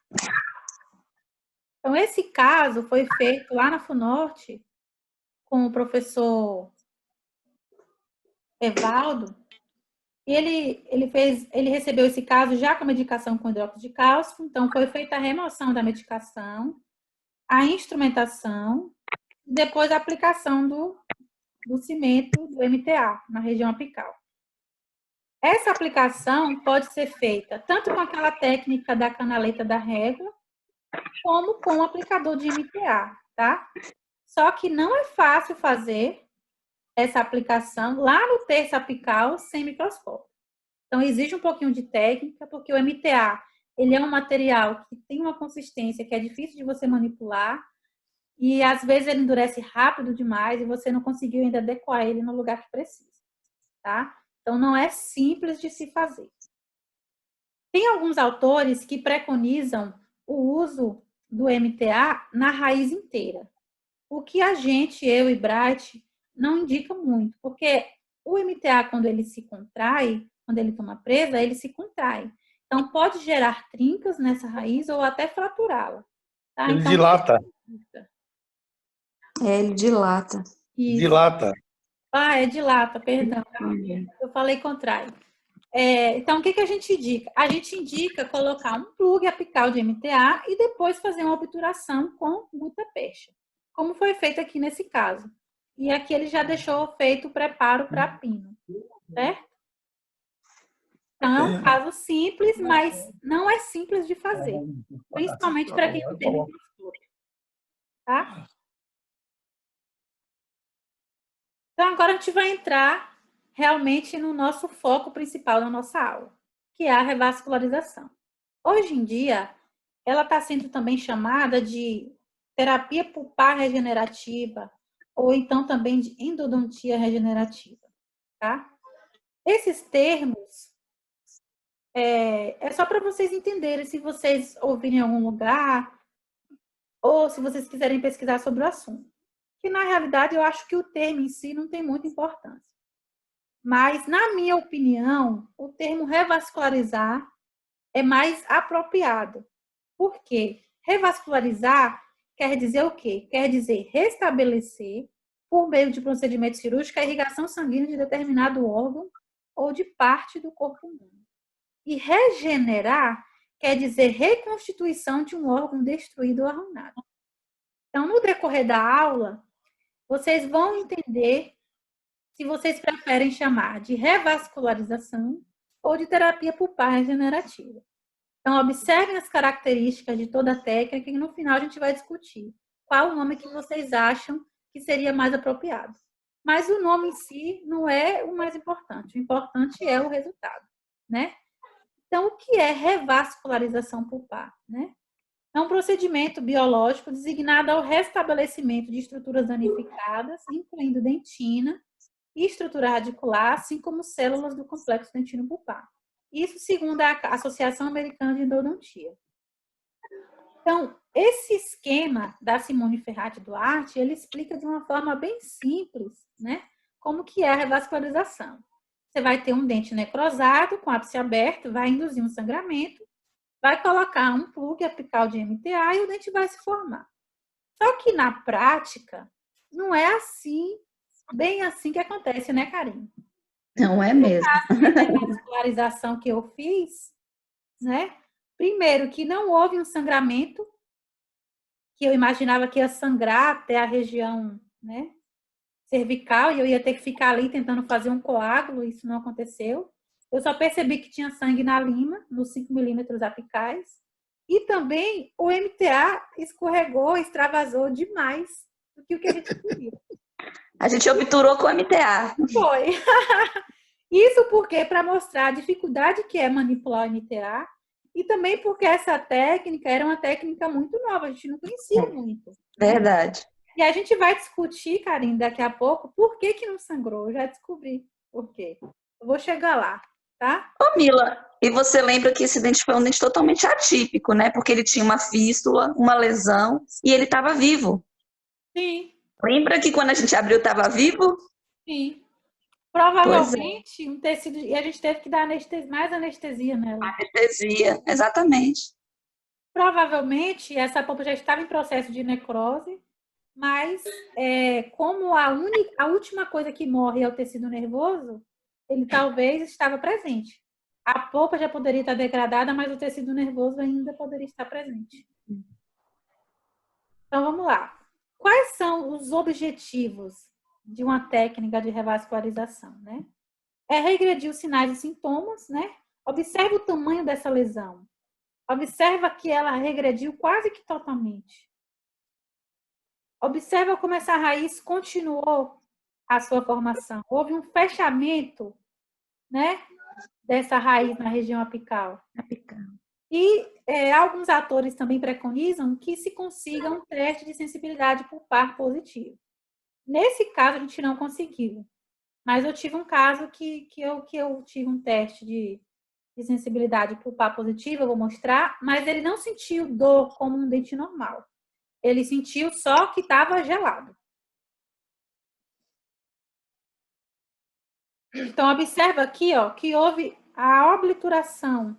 Então, esse caso foi feito lá na FUNORTE com o professor Evaldo. E ele recebeu esse caso já com medicação com hidróxido de cálcio. Então, foi feita a remoção da medicação, a instrumentação, e depois a aplicação do cimento do MTA na região apical. Essa aplicação pode ser feita tanto com aquela técnica da canaleta da régua, como com o aplicador de MTA, tá? Só que não é fácil fazer essa aplicação lá no terço apical sem microscópio. Então, exige um pouquinho de técnica, porque o MTA, ele é um material que tem uma consistência que é difícil de você manipular, e às vezes ele endurece rápido demais e você não conseguiu ainda adequar ele no lugar que precisa, tá? Então, não é simples de se fazer. Tem alguns autores que preconizam o uso do MTA na raiz inteira. O que a gente, eu e Bright, não indica muito, porque o MTA, quando ele se contrai, quando ele toma presa, ele se contrai. Então, pode gerar trincas nessa raiz ou até fraturá-la. Tá? Ele então, dilata. Ele dilata. Isso. Dilata. Ah, dilata, perdão. Eu falei contrário. Então, o que a gente indica? A gente indica colocar um plug apical de MTA e depois fazer uma obturação com gutapercha, como foi feito aqui nesse caso. E aqui ele já deixou feito o preparo para pino, certo? Então, é um caso simples, mas não é simples de fazer, principalmente para quem não tem microscópio, tá? Então, agora a gente vai entrar realmente no nosso foco principal da nossa aula, que é a revascularização. Hoje em dia, ela está sendo também chamada de terapia pulpar regenerativa, ou então também de endodontia regenerativa, tá? Esses termos é só para vocês entenderem, se vocês ouvirem em algum lugar, ou se vocês quiserem pesquisar sobre o assunto. Que, na realidade, eu acho que o termo em si não tem muita importância. Mas, na minha opinião, o termo revascularizar é mais apropriado. Por quê? Revascularizar quer dizer o quê? Quer dizer restabelecer, por meio de procedimento cirúrgico, a irrigação sanguínea de determinado órgão ou de parte do corpo humano. E regenerar quer dizer reconstituição de um órgão destruído ou arruinado. Então, no decorrer da aula, vocês vão entender se vocês preferem chamar de revascularização ou de terapia pulpar regenerativa. Então, observem as características de toda a técnica e no final a gente vai discutir qual o nome que vocês acham que seria mais apropriado, mas o nome em si não é o mais importante. O importante é o resultado, né? Então, o que é revascularização pulpar, né? É um procedimento biológico designado ao restabelecimento de estruturas danificadas, incluindo dentina e estrutura radicular, assim como células do complexo dentino-pulpar. Isso segundo a Associação Americana de Endodontia. Então, esse esquema da Simone Ferrati Duarte, ele explica de uma forma bem simples, né, como que é a revascularização. Você vai ter um dente necrosado, com ápice aberto, vai induzir um sangramento, vai colocar um plug apical de MTA e o dente vai se formar. Só que na prática, não é assim, bem assim que acontece, né, Karine? Não é mesmo. No caso de revascularização que eu fiz, né? Primeiro, que não houve um sangramento, que eu imaginava que ia sangrar até a região, né, cervical, e eu ia ter que ficar ali tentando fazer um coágulo, isso não aconteceu. Eu só percebi que tinha sangue na lima, nos 5 milímetros apicais, e também o MTA escorregou, extravasou demais do que o que a gente queria. A gente obturou com o MTA. Foi. Isso porque, para mostrar a dificuldade que é manipular o MTA, e também porque essa técnica era uma técnica muito nova, a gente não conhecia muito. Verdade. E a gente vai discutir, Karine, daqui a pouco, por que que não sangrou. Eu já descobri por quê. Eu vou chegar lá, tá? Ô, Mila, e você lembra que esse dente foi um dente totalmente atípico, né? Porque ele tinha uma fístula, uma lesão, e ele estava vivo. Sim, Lembra que quando a gente abriu estava vivo? sim. Pois é. Provavelmente um tecido. E a gente teve que dar mais anestesia nela. Anestesia, exatamente. Provavelmente essa polpa já estava em processo de necrose, mas como a última coisa que morre é o tecido nervoso, ele talvez estava presente. A polpa já poderia estar degradada, mas o tecido nervoso ainda poderia estar presente. Então vamos lá. Quais são os objetivos de uma técnica de revascularização, né? É regredir os sinais e sintomas, né? Observe o tamanho dessa lesão. Observa que ela regrediu quase que totalmente. Observa como essa raiz continuou a sua formação. Houve um fechamento, né, dessa raiz na região apical. E alguns autores também preconizam que se consiga um teste de sensibilidade pulpar positivo. Nesse caso, a gente não conseguiu. Mas eu tive um caso que eu tive um teste de sensibilidade pulpar positiva, eu vou mostrar, mas ele não sentiu dor como um dente normal. Ele sentiu só que estava gelado. Então, observa aqui, ó, que houve a oblituração,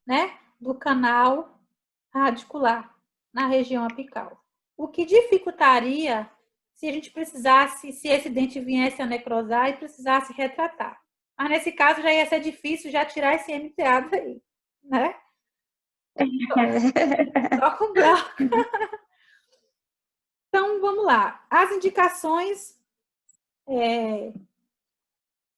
né, do canal radicular na região apical. O que dificultaria se a gente precisasse, se esse dente viesse a necrosar e precisasse retratar. Mas nesse caso já ia ser difícil já tirar esse MTA daí, né? Só com glauco. Então, vamos lá. As indicações,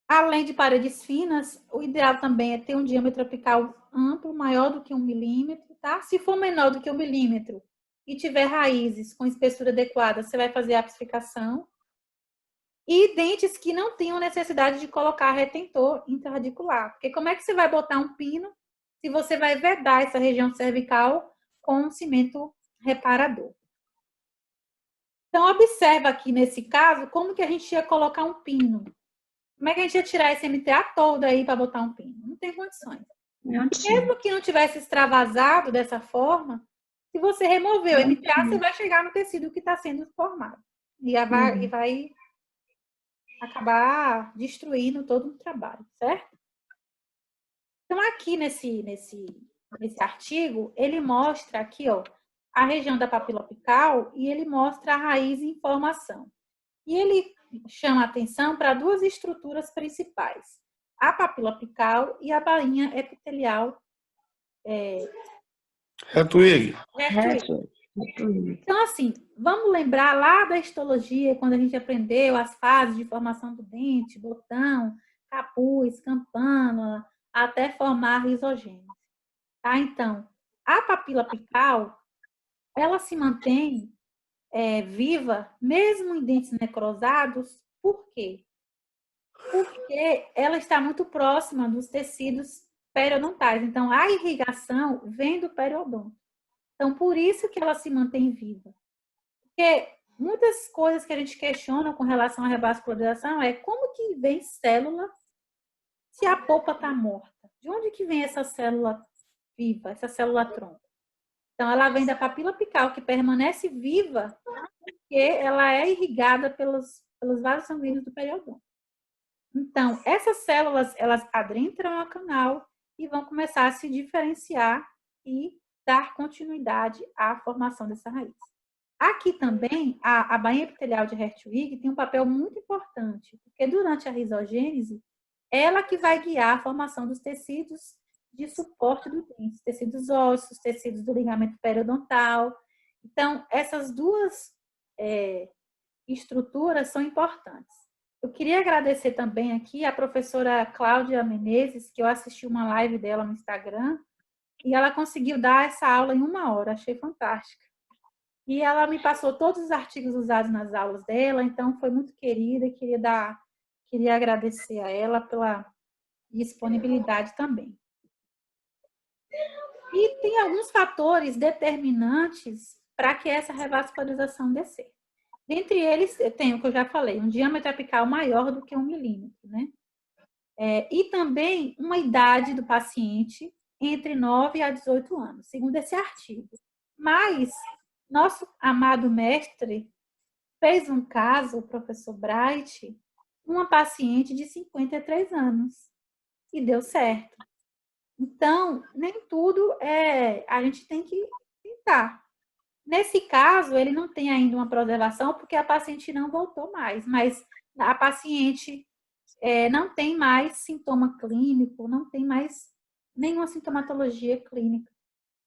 além de paredes finas, o ideal também é ter um diâmetro apical amplo, maior do que 1 milímetro, tá? Se for menor do que 1 milímetro e tiver raízes com espessura adequada, você vai fazer a apsificação. E dentes que não tenham necessidade de colocar retentor intraradicular. Porque como é que você vai botar um pino se você vai vedar essa região cervical com um cimento reparador? Então, observa aqui nesse caso como que a gente ia colocar um pino. Como é que a gente ia tirar esse MTA todo aí para botar um pino? Não tem condições. Mesmo que não tivesse extravasado dessa forma, se você remover o MTA, você vai chegar no tecido que está sendo formado. E vai acabar destruindo todo o trabalho, certo? Então, aqui nesse artigo, ele mostra aqui, ó, a região da papila apical e ele mostra a raiz em formação. E ele chama a atenção para duas estruturas principais, a papila apical e a bainha epitelial Retwig. Então, assim, vamos lembrar lá da histologia, quando a gente aprendeu as fases de formação do dente, botão, capuz, campânula, até formar risogênese. Tá? Então, a papila apical, ela se mantém viva, mesmo em dentes necrosados, Por quê? Porque ela está muito próxima dos tecidos periodontais. Então, a irrigação vem do periodonto. Então, por isso que ela se mantém viva. Porque muitas coisas que a gente questiona com relação à revascularização é como que vem célula se a polpa está morta? De onde que vem essa célula viva, essa célula tronco? Então, ela vem da papila apical, que permanece viva porque ela é irrigada pelos vasos sanguíneos do periodonto. Então, essas células, elas adentram ao canal e vão começar a se diferenciar e dar continuidade à formação dessa raiz. Aqui também, a bainha epitelial de Hertwig tem um papel muito importante, porque durante a rizogênese, ela que vai guiar a formação dos tecidos de suporte do dente, tecidos ósseos, tecidos do ligamento periodontal. Então, essas duas estruturas são importantes. Eu queria agradecer também aqui a professora Cláudia Menezes, que eu assisti uma live dela no Instagram, e ela conseguiu dar essa aula em 1 hora, achei fantástica. E ela me passou todos os artigos usados nas aulas dela, então foi muito querida, queria agradecer a ela pela disponibilidade também. E tem alguns fatores determinantes para que essa revascularização dê certo. Dentre eles, tem o que eu já falei, um diâmetro apical maior do que 1 milímetro, né? E também uma idade do paciente entre 9 a 18 anos, segundo esse artigo. Mas nosso amado mestre fez um caso, o professor Bright, uma paciente de 53 anos, e deu certo. Então, nem tudo a gente tem que tentar. Nesse caso, ele não tem ainda uma preservação, porque a paciente não voltou mais, mas a paciente não tem mais sintoma clínico, não tem mais nenhuma sintomatologia clínica.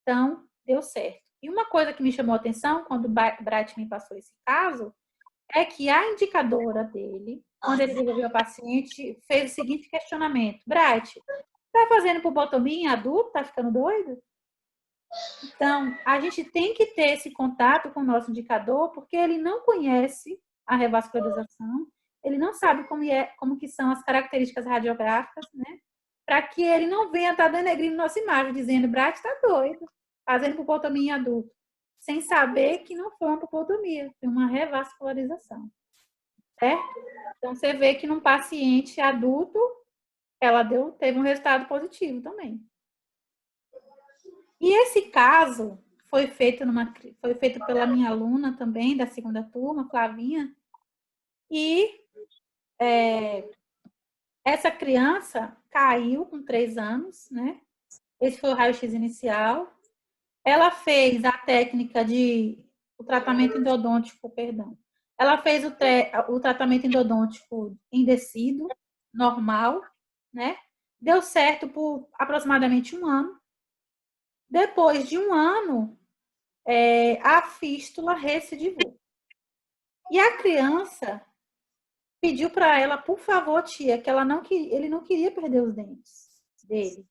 Então, deu certo. E uma coisa que me chamou a atenção, quando o Bright me passou esse caso, é que a indicadora dele, quando ele devolveu a paciente, fez o seguinte questionamento: Bright, tá fazendo pubotomia em adulto? Tá ficando doido? Então, a gente tem que ter esse contato com o nosso indicador, porque ele não conhece a revascularização, ele não sabe como que são as características radiográficas, né? Para que ele não venha estar denegrindo nossa imagem, dizendo, Bright está doido, fazendo pubotomia em adulto, sem saber que não foi uma pubotomia, foi uma revascularização. Certo? Então, você vê que num paciente adulto, ela teve um resultado positivo também. E esse caso foi feito pela minha aluna também, da 2ª turma, Flavinha, e essa criança caiu com 3 anos, né? Esse foi o raio-x inicial. Ela fez a técnica o tratamento endodôntico, perdão. Ela fez o tratamento endodôntico endecido, normal, né? Deu certo por aproximadamente 1 ano. Depois de 1 ano, a fístula recidivou. E a criança pediu para ela, por favor, tia, que ele não queria perder os dentes dele.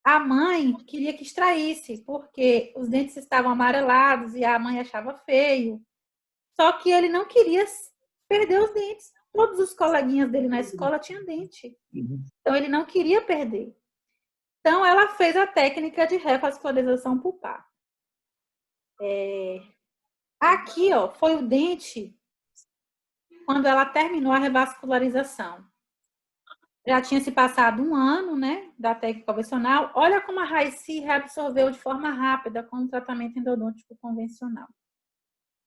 A mãe queria que extraísse, porque os dentes estavam amarelados e a mãe achava feio. Só que ele não queria perder os dentes. Todos os coleguinhas dele na escola tinham dente. Então, ele não queria perder. Então, ela fez a técnica de revascularização pulpar. Aqui, ó, foi o dente quando ela terminou a revascularização. Já tinha se passado 1 ano, né, da técnica convencional. Olha como a raiz se reabsorveu de forma rápida com o tratamento endodôntico convencional.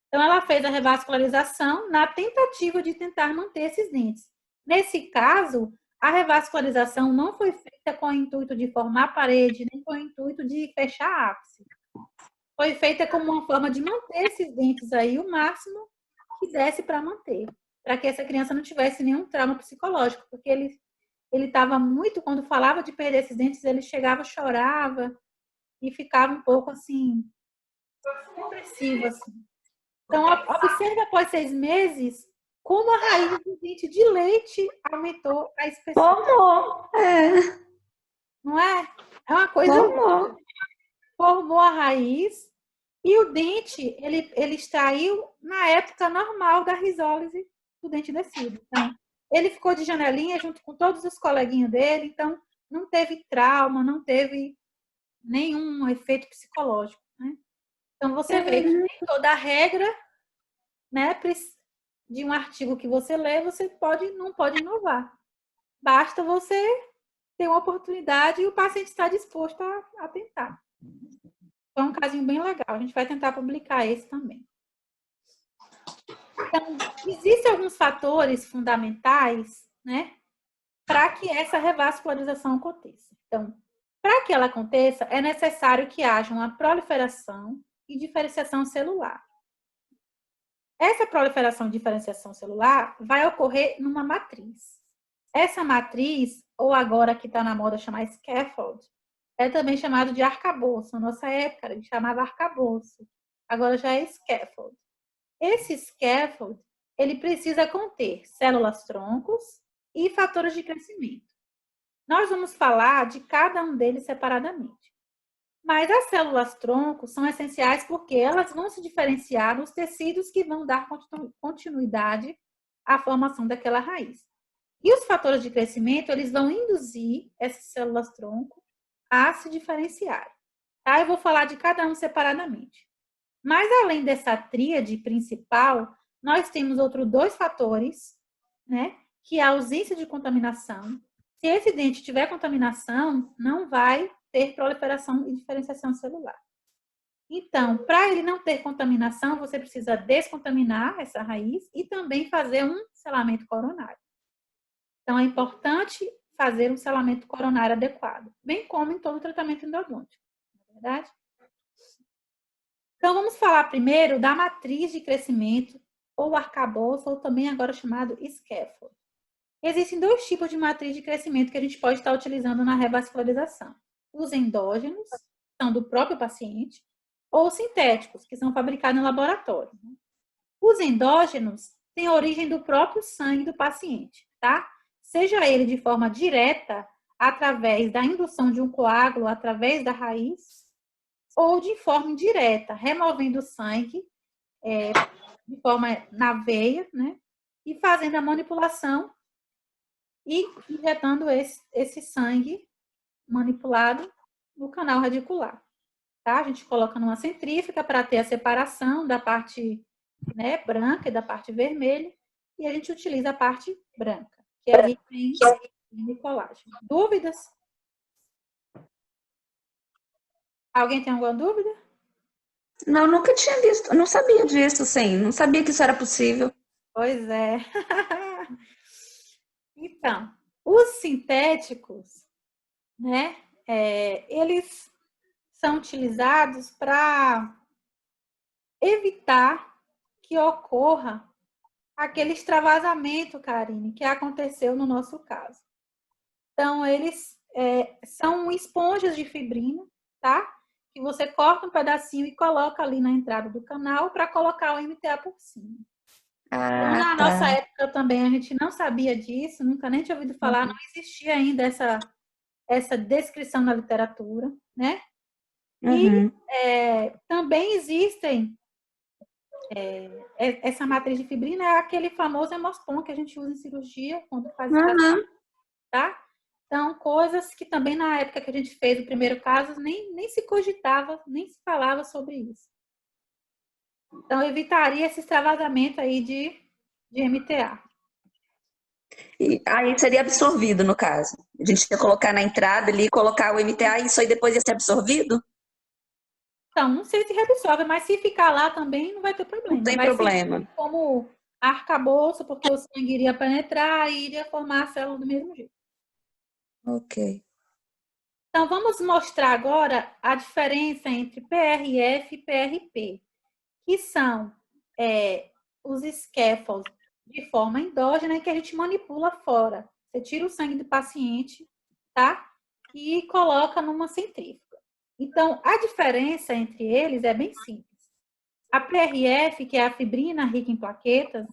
Então, ela fez a revascularização na tentativa de tentar manter esses dentes. Nesse caso, a revascularização não foi feita com o intuito de formar parede, nem com o intuito de fechar ápice. Foi feita como uma forma de manter esses dentes aí o máximo que desse para manter, para que essa criança não tivesse nenhum trauma psicológico, porque ele estava muito, quando falava de perder esses dentes, ele chegava, chorava e ficava um pouco assim, depressivo, assim. Então, observe após 6 meses como a raiz do dente de leite aumentou a espessura. Formou, Não é? É uma coisa... Formou a raiz e o dente, ele extraiu na época normal da risólise estudante decide. Então, ele ficou de janelinha junto com todos os coleguinhas dele, então não teve trauma, não teve nenhum efeito psicológico, né? Então, você vê que nem toda regra, né, de um artigo que você lê, você não pode inovar. Basta você ter uma oportunidade e o paciente está disposto a tentar. Foi um casinho bem legal. A gente vai tentar publicar esse também. Então, existem alguns fatores fundamentais, né, para que essa revascularização aconteça. Então, para que ela aconteça, é necessário que haja uma proliferação e diferenciação celular. Essa proliferação e diferenciação celular vai ocorrer numa matriz. Essa matriz, ou agora que está na moda chamar scaffold, é também chamado de arcabouço. Na nossa época, a gente chamava arcabouço. Agora já é scaffold. Esse scaffold, ele precisa conter células-troncos e fatores de crescimento. Nós vamos falar de cada um deles separadamente. Mas as células-troncos são essenciais porque elas vão se diferenciar nos tecidos que vão dar continuidade à formação daquela raiz. E os fatores de crescimento, eles vão induzir essas células-tronco a se diferenciarem. Tá? Eu vou falar de cada um separadamente. Mas, além dessa tríade principal, nós temos outros 2 fatores, né? Que é a ausência de contaminação. Se esse dente tiver contaminação, não vai ter proliferação e diferenciação celular. Então, para ele não ter contaminação, você precisa descontaminar essa raiz e também fazer um selamento coronário. Então, é importante fazer um selamento coronário adequado, bem como em todo tratamento endodôntico, não é verdade? Então, vamos falar primeiro da matriz de crescimento, ou arcabouço, ou também agora chamado scaffold. Existem 2 tipos de matriz de crescimento que a gente pode estar utilizando na revascularização. Os endógenos, que são do próprio paciente, ou sintéticos, que são fabricados no laboratório. Os endógenos têm origem do próprio sangue do paciente, tá? Seja ele de forma direta, através da indução de um coágulo, através da raiz, ou de forma indireta, removendo o sangue de forma na veia, né? E fazendo a manipulação e injetando esse sangue manipulado no canal radicular. Tá? A gente coloca numa centrífuga para ter a separação da parte, né, branca e da parte vermelha, e a gente utiliza a parte branca, que é rica em colágeno. Dúvidas? Alguém tem alguma dúvida? Não, nunca tinha visto, não sabia disso, sim, não sabia que isso era possível. Pois é. Então, os sintéticos, né, eles são utilizados para evitar que ocorra aquele extravasamento, Karine, que aconteceu no nosso caso. Então, eles são esponjas de fibrina, tá? Que você corta um pedacinho e coloca ali na entrada do canal para colocar o MTA por cima. Então, na nossa época também a gente não sabia disso, nunca nem tinha ouvido falar, não existia ainda essa descrição na literatura, né? E também existem essa matriz de fibrina, é aquele famoso hemospon que a gente usa em cirurgia quando faz tratamento, tá? Então, coisas que também na época que a gente fez o primeiro caso, nem se cogitava, nem se falava sobre isso. Então, evitaria esse extravasamento aí de MTA. E aí seria absorvido, no caso. A gente ia colocar na entrada ali, colocar o MTA e isso aí depois ia ser absorvido? Então, não sei se reabsorve, mas se ficar lá também não vai ter problema. Não tem vai problema. ser como arcabouço, porque o sangue iria penetrar e iria formar a célula do mesmo jeito. Ok. Então, vamos mostrar agora a diferença entre PRF e PRP, que são os scaffolds de forma endógena que a gente manipula fora. Você tira o sangue do paciente, tá? E coloca numa centrífuga. Então, a diferença entre eles é bem simples. A PRF, que é a fibrina rica em plaquetas,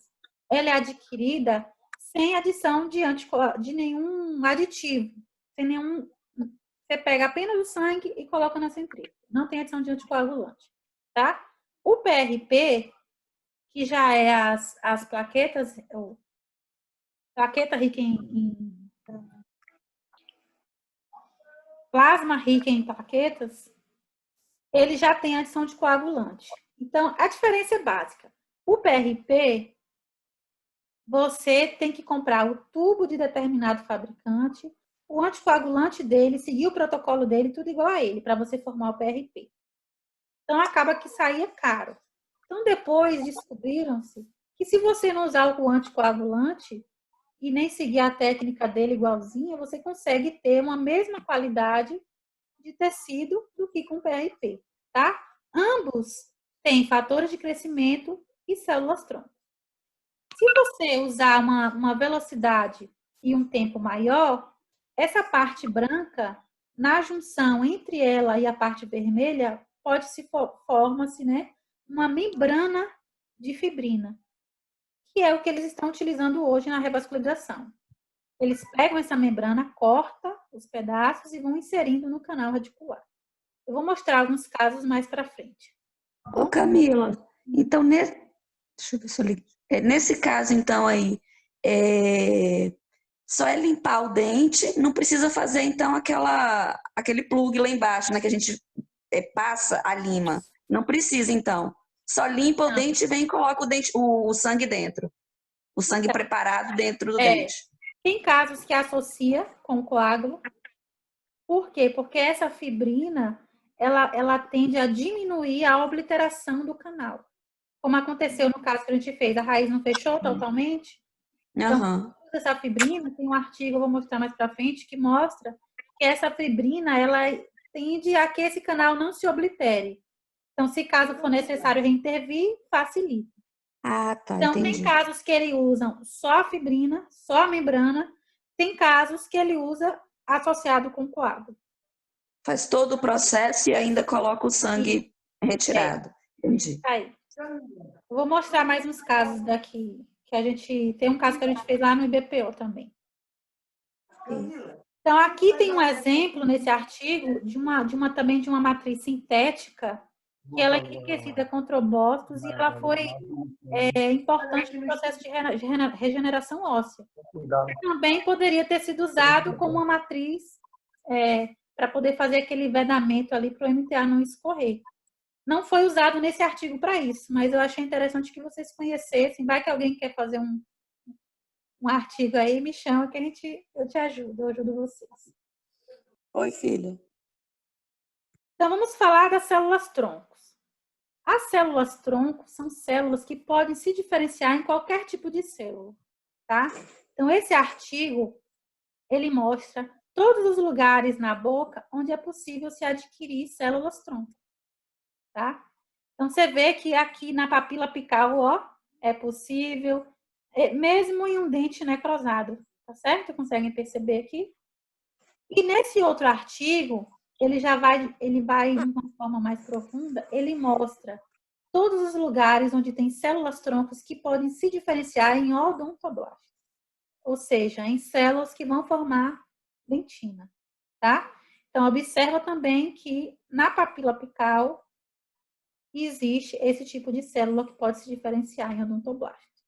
ela é adquirida sem adição de nenhum aditivo, sem nenhum. Você pega apenas o sangue e coloca na centrífuga. Não tem adição de anticoagulante, tá? O PRP, que já é as plaquetas, plaqueta rica em plasma rica em plaquetas, ele já tem adição de coagulante. Então, a diferença é básica. O PRP, você tem que comprar o tubo de determinado fabricante, o anticoagulante dele, seguir o protocolo dele, tudo igual a ele, para você formar o PRP. Então, acaba que saía caro. Então, depois descobriram-se que se você não usar o anticoagulante e nem seguir a técnica dele igualzinha, você consegue ter uma mesma qualidade de tecido do que com PRP, tá? Ambos têm fatores de crescimento e células-tronco. Se você usar uma velocidade e um tempo maior, essa parte branca, na junção entre ela e a parte vermelha, forma-se, né, uma membrana de fibrina, que é o que eles estão utilizando hoje na revascularização. Eles pegam essa membrana, cortam os pedaços e vão inserindo no canal radicular. Eu vou mostrar alguns casos mais para frente. Ô, Camila, então, deixa eu ver se eu ligo. Nesse caso, então, aí, só é limpar o dente, não precisa fazer, então, aquele plug lá embaixo, né, que a gente passa a lima. Não precisa, então. Só limpa o dente e vem e coloca o sangue dentro. O sangue preparado dentro do dente. Tem casos que associa com o coágulo. Por quê? Porque essa fibrina, ela tende a diminuir a obliteração do canal. Como aconteceu no caso que a gente fez, a raiz não fechou totalmente. Então, essa fibrina, tem um artigo, eu vou mostrar mais para frente, que mostra que essa fibrina, ela tende a que esse canal não se oblitere. Então, se caso for necessário reintervir, facilita. Ah, tá, então, entendi. tem casos que ele usa só a fibrina, só a membrana. Tem casos que ele usa associado com coágulo. Faz todo o processo e ainda coloca o sangue retirado. Entendi. Aí. Eu vou mostrar mais uns casos daqui, que a gente... Tem um caso que a gente fez lá no IBPO também. Então, aqui tem um exemplo nesse artigo também de uma matriz sintética, que ela é enriquecida com trombócitos e ela foi importante no processo de regeneração óssea. Também poderia ter sido usado como uma matriz para poder fazer aquele vedamento ali para o MTA não escorrer. Não foi usado nesse artigo para isso, mas eu achei interessante que vocês conhecessem. Vai que alguém quer fazer um artigo aí, me chama que eu te ajudo, eu ajudo vocês. Oi, filha. Então, vamos falar das células-troncos. As células-troncos são células que podem se diferenciar em qualquer tipo de célula, tá? Então, esse artigo, ele mostra todos os lugares na boca onde é possível se adquirir células-tronco, tá? Então, você vê que aqui na papila apical, ó, é possível, mesmo em um dente necrosado, tá certo? Conseguem perceber aqui? E nesse outro artigo, ele vai de uma forma mais profunda, ele mostra todos os lugares onde tem células-troncos que podem se diferenciar em odontoblastos, ou seja, em células que vão formar dentina, tá? Então, observa também que na papila apical existe esse tipo de célula que pode se diferenciar em odontoblasto,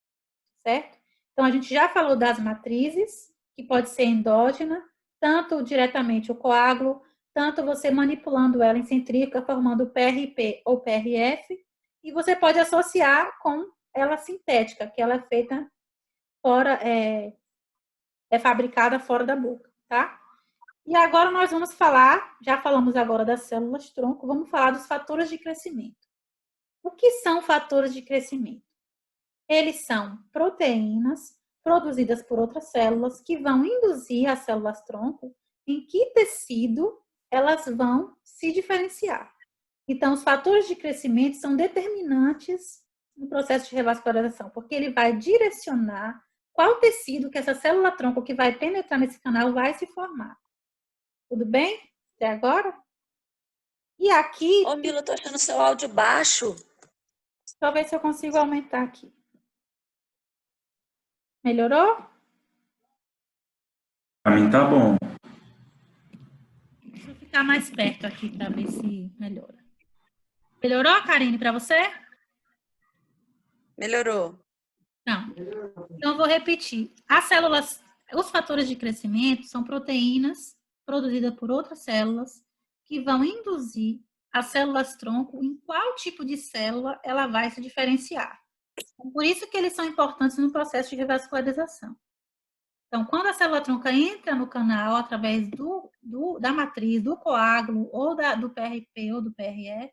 certo? Então, a gente já falou das matrizes, que pode ser endógena, tanto diretamente o coágulo, tanto você manipulando ela em centrífuga, formando PRP ou PRF, e você pode associar com ela sintética, que ela é feita fora, é fabricada fora da boca, tá? E agora nós vamos falar, já falamos agora das células-tronco, vamos falar dos fatores de crescimento. O que são fatores de crescimento? Eles são proteínas produzidas por outras células que vão induzir as células-tronco em que tecido elas vão se diferenciar. Então, os fatores de crescimento são determinantes no processo de revascularização, porque ele vai direcionar qual tecido que essa célula-tronco que vai penetrar nesse canal vai se formar. Tudo bem? Até agora? E aqui... Ô, Mila, eu tô achando seu áudio baixo. Deixa eu ver se eu consigo aumentar aqui. Melhorou? Para mim tá bom. Deixa eu ficar mais perto aqui para ver se melhora. Melhorou, Karine, para você? Melhorou. Não. Então, eu vou repetir. Os fatores de crescimento são proteínas produzidas por outras células que vão induzir as células-tronco em qual tipo de célula ela vai se diferenciar. Então, por isso que eles são importantes no processo de revascularização. Então, quando a célula-tronco entra no canal através da matriz, do coágulo, ou do PRP ou do PRE,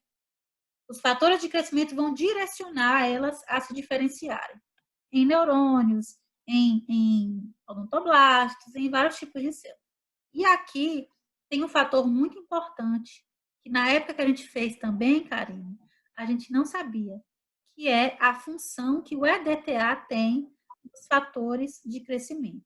os fatores de crescimento vão direcionar elas a se diferenciarem em neurônios, em odontoblastos, em vários tipos de células. E aqui tem um fator muito importante, que na época que a gente fez também, Karine, a gente não sabia, que é a função que o EDTA tem nos fatores de crescimento.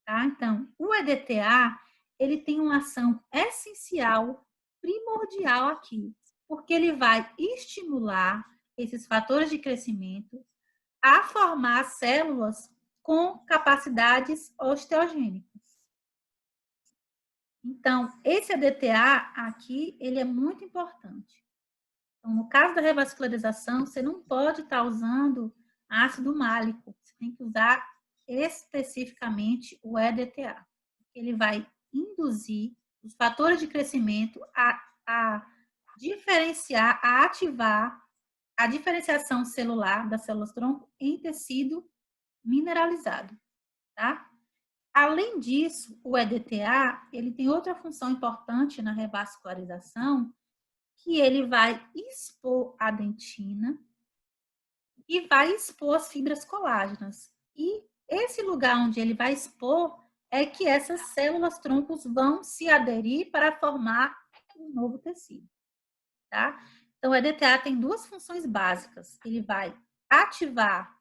Tá? Então, o EDTA, ele tem uma ação essencial, primordial aqui, porque ele vai estimular esses fatores de crescimento a formar células com capacidades osteogênicas. Então, esse EDTA aqui, ele é muito importante. Então, no caso da revascularização, você não pode estar usando ácido málico, você tem que usar especificamente o EDTA. Ele vai induzir os fatores de crescimento a diferenciar, a ativar a diferenciação celular das células-tronco em tecido mineralizado, tá? Além disso, o EDTA, ele tem outra função importante na revascularização, que ele vai expor a dentina e vai expor as fibras colágenas. E esse lugar onde ele vai expor é que essas células-troncos vão se aderir para formar um novo tecido, tá? Então, o EDTA tem duas funções básicas. Ele vai ativar,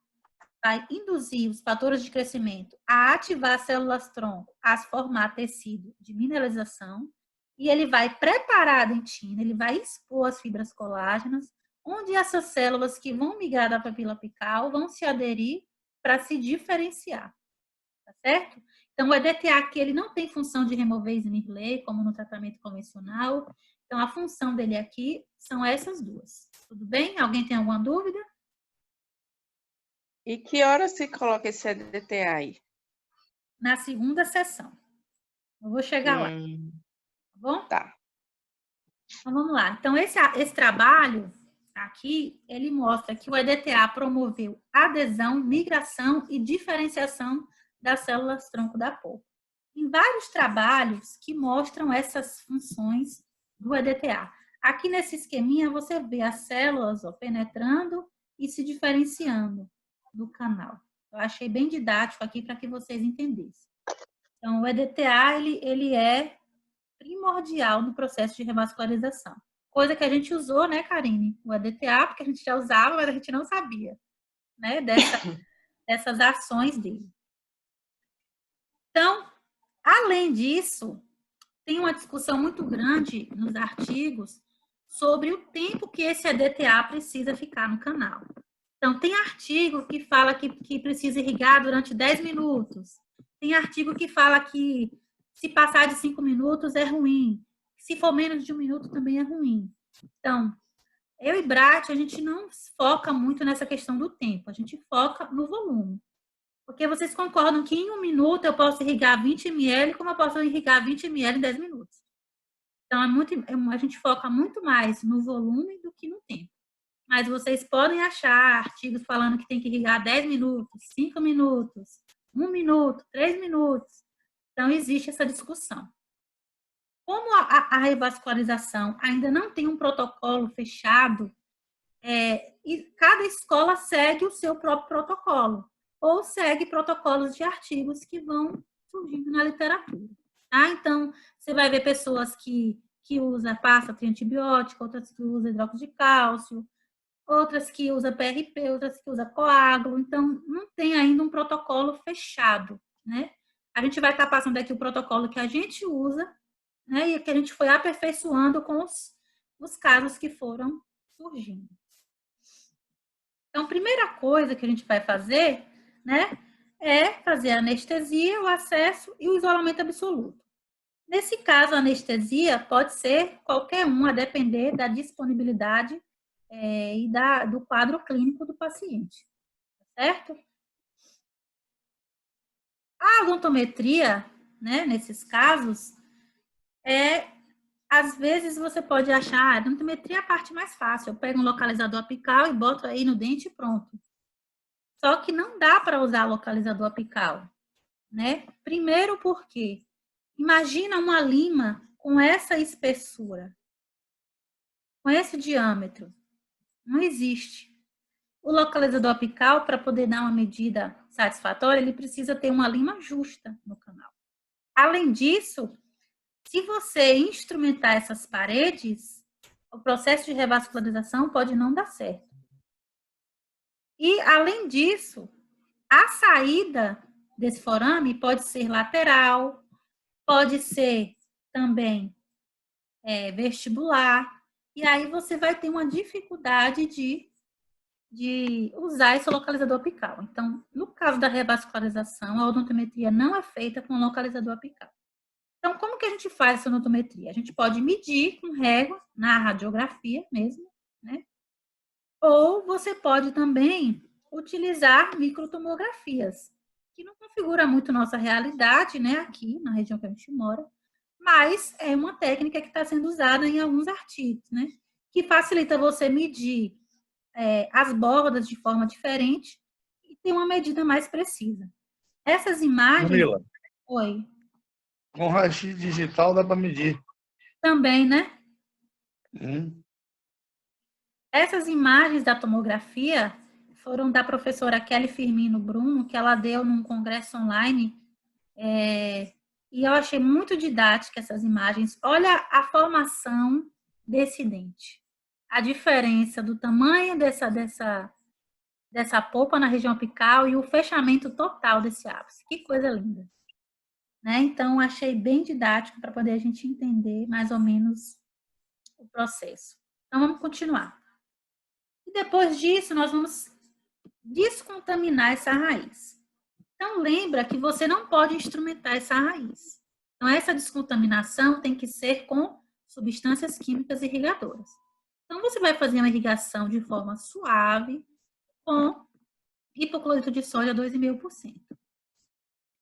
vai induzir os fatores de crescimento a ativar as células-tronco a formar tecido de mineralização, e ele vai preparar a dentina, ele vai expor as fibras colágenas, onde essas células que vão migrar da papila apical vão se aderir para se diferenciar, tá certo? Então, o EDTA aqui, ele não tem função de remover Smirley, como no tratamento convencional. Então, a função dele aqui são essas duas. Tudo bem? Alguém tem alguma dúvida? E que hora se coloca esse EDTA aí? Na segunda sessão. Eu vou chegar lá. Tá bom? Tá. Então, vamos lá. Então, esse trabalho aqui, ele mostra que o EDTA promoveu adesão, migração e diferenciação das células-tronco da polpa. Tem vários trabalhos que mostram essas funções do EDTA. Aqui nesse esqueminha, você vê as células penetrando e se diferenciando do canal. Eu achei bem didático aqui para que vocês entendessem. Então, o EDTA, ele é primordial no processo de revascularização. Coisa que a gente usou, né, Karine? O EDTA, porque a gente já usava, mas a gente não sabia, né, dessas ações dele. Então, além disso, tem uma discussão muito grande nos artigos sobre o tempo que esse EDTA precisa ficar no canal. Então, tem artigo que fala que precisa irrigar durante 10 minutos. Tem artigo que fala que se passar de 5 minutos é ruim. Se for menos de 1 minuto também é ruim. Então, eu e Brat, a gente não foca muito nessa questão do tempo. A gente foca no volume. Porque vocês concordam que em 1 minuto eu posso irrigar 20 ml, como eu posso irrigar 20 ml em 10 minutos. Então, a gente foca muito mais no volume do que no tempo. Mas vocês podem achar artigos falando que tem que irrigar 10 minutos, 5 minutos, 1 minuto, 3 minutos. Então, existe essa discussão. Como a revascularização ainda não tem um protocolo fechado, e cada escola segue o seu próprio protocolo, ou segue protocolos de artigos que vão surgindo na literatura. Tá? Então, você vai ver pessoas que passa triantibiótico, outras que usam hidróxido de cálcio, outras que usam PRP, outras que usam coágulo. Então, não tem ainda um protocolo fechado, né? A gente vai estar passando aqui o protocolo que a gente usa, né? E que a gente foi aperfeiçoando com os casos que foram surgindo. Então, a primeira coisa que a gente vai fazer, né, é fazer a anestesia, o acesso e o isolamento absoluto. Nesse caso, a anestesia pode ser qualquer um, a depender da disponibilidade e do quadro clínico do paciente, certo? A odontometria, né, nesses casos, às vezes você pode achar, a odontometria é a parte mais fácil. Eu pego um localizador apical e boto aí no dente e pronto. Só que não dá para usar localizador apical, né? Primeiro porque, imagina uma lima com essa espessura, com esse diâmetro. Não existe. O localizador apical, para poder dar uma medida satisfatória, ele precisa ter uma lima justa no canal. Além disso, se você instrumentar essas paredes, o processo de revascularização pode não dar certo. E, além disso, a saída desse forame pode ser lateral, pode ser também vestibular, e aí você vai ter uma dificuldade de usar esse localizador apical. Então, no caso da revascularização, a odontometria não é feita com localizador apical. Então, como que a gente faz essa odontometria? A gente pode medir com régua, na radiografia mesmo, né? Ou você pode também utilizar microtomografias, que não configura muito nossa realidade, né, aqui na região que a gente mora, mas é uma técnica que está sendo usada em alguns artigos, né, que facilita você medir as bordas de forma diferente e ter uma medida mais precisa. Essas imagens... Camila, Oi. com raio-x digital dá para medir. Também, né? Essas imagens da tomografia foram da professora Kelly Firmino Bruno, que ela deu num congresso online, e eu achei muito didática essas imagens. Olha a formação desse dente. A diferença do tamanho dessa polpa na região apical e o fechamento total desse ápice. Que coisa linda. Né? Então, achei bem didático para poder a gente entender mais ou menos o processo. Então, vamos continuar. E depois disso, nós vamos descontaminar essa raiz. Então, lembra que você não pode instrumentar essa raiz. Então, essa descontaminação tem que ser com substâncias químicas irrigadoras. Então, você vai fazer uma irrigação de forma suave com hipoclorito de sódio a 2,5%.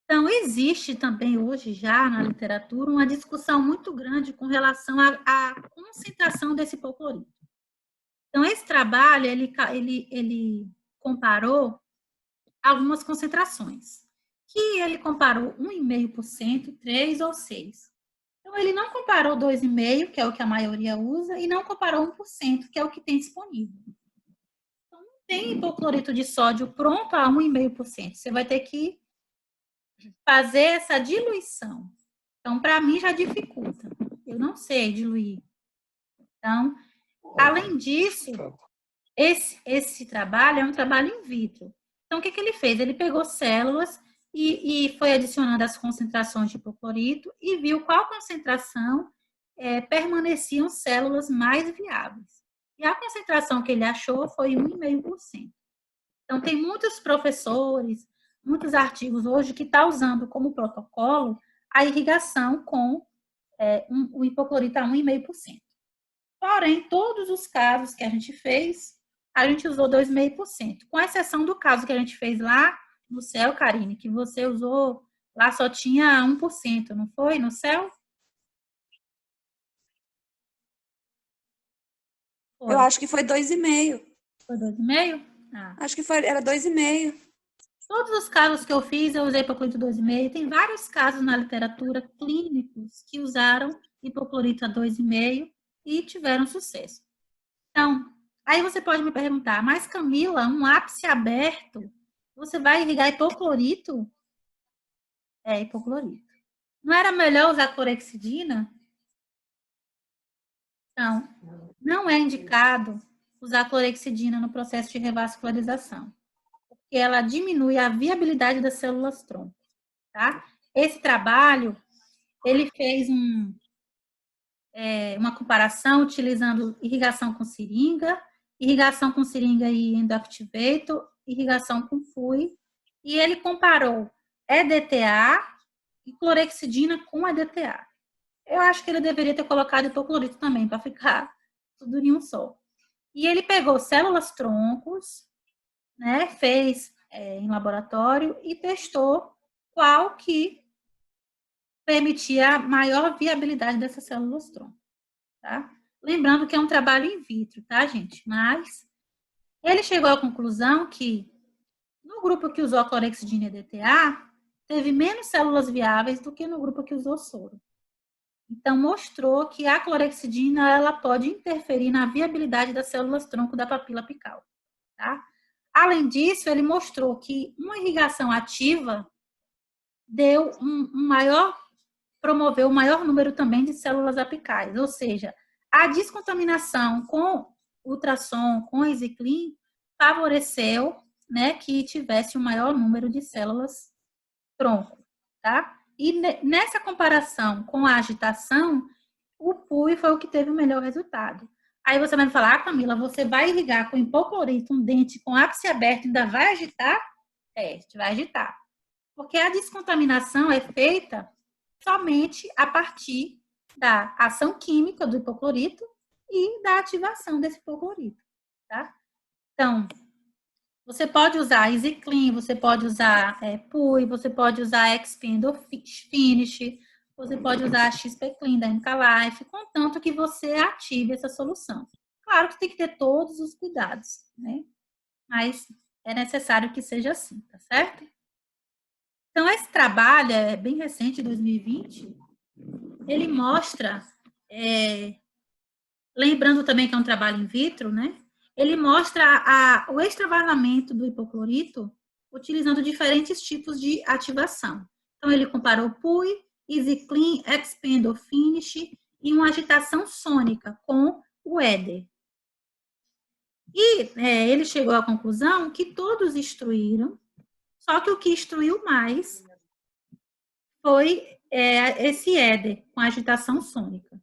Então, existe também hoje já na literatura uma discussão muito grande com relação à concentração desse hipoclorito. Então, esse trabalho, ele comparou algumas concentrações, que ele comparou 1,5%, 3 ou 6. Então, ele não comparou 2,5%, que é o que a maioria usa, e não comparou 1%, que é o que tem disponível. Então, não tem hipoclorito de sódio pronto a 1,5%. Você vai ter que fazer essa diluição. Então, para mim, já dificulta. Eu não sei diluir. Então, além disso, esse trabalho é um trabalho in vitro. Então, o que ele fez? Ele pegou células e foi adicionando as concentrações de hipoclorito e viu qual concentração permaneciam células mais viáveis. E a concentração que ele achou foi 1,5%. Então, tem muitos professores, muitos artigos hoje que estão usando como protocolo a irrigação com o hipoclorito a 1,5%. Porém, todos os casos que a gente fez, a gente usou 2,5%, com exceção do caso que a gente fez lá no céu, Karine, que você usou, lá só tinha 1%, não foi? No céu? Eu acho que foi 2,5%. Foi 2,5%? Acho que era 2,5%. Todos os casos que eu fiz, eu usei hipoclorito 2,5%. Tem vários casos na literatura clínicos que usaram hipoclorito a 2,5% e tiveram sucesso. Então, aí você pode me perguntar, mas Camila, um ápice aberto, você vai irrigar hipoclorito? É, hipoclorito. Não era melhor usar clorexidina? Então, não é indicado usar clorexidina no processo de revascularização, porque ela diminui a viabilidade das células tronco, tá? Esse trabalho, ele fez uma comparação utilizando irrigação com seringa e endoactivator, irrigação com FUI, e ele comparou EDTA e clorexidina com EDTA. Eu acho que ele deveria ter colocado hipoclorito também, para ficar tudo em um só. E ele pegou células troncos, né, fez em laboratório e testou qual que permitia a maior viabilidade dessas células-tronco, tá? Lembrando que é um trabalho in vitro, tá, gente? Mas ele chegou à conclusão que no grupo que usou a clorexidina EDTA, teve menos células viáveis do que no grupo que usou soro. Então, mostrou que a clorexidina ela pode interferir na viabilidade das células-tronco da papila apical, tá? Além disso, ele mostrou que uma irrigação ativa deu promoveu o maior número também de células apicais, ou seja, a descontaminação com ultrassom, com Exiclin, favoreceu, né, que tivesse um maior número de células tronco, tá? E nessa comparação com a agitação, o PUI foi o que teve o melhor resultado. Aí você vai me falar, Camila, você vai irrigar com hipoclorito um dente com ápice aberto e ainda vai agitar? É, a gente vai agitar. Porque a descontaminação é feita somente a partir da ação química do hipoclorito e da ativação desse hipoclorito, tá? Então, você pode usar Exiclin, você pode usar PUI, você pode usar Expendo Finish, você pode usar a XP-Clean da MK Life, contanto que você ative essa solução. Claro que tem que ter todos os cuidados, né? Mas é necessário que seja assim, tá certo? Então, esse trabalho é bem recente, 2020, ele mostra, lembrando também que é um trabalho in vitro, né? Ele mostra o extravasamento do hipoclorito utilizando diferentes tipos de ativação. Então, ele comparou PUI, Exiclin, Expendo Finish e uma agitação sônica com o éder. E ele chegou à conclusão que todos instruíram, só que o que instruiu mais foi esse éder com agitação sônica.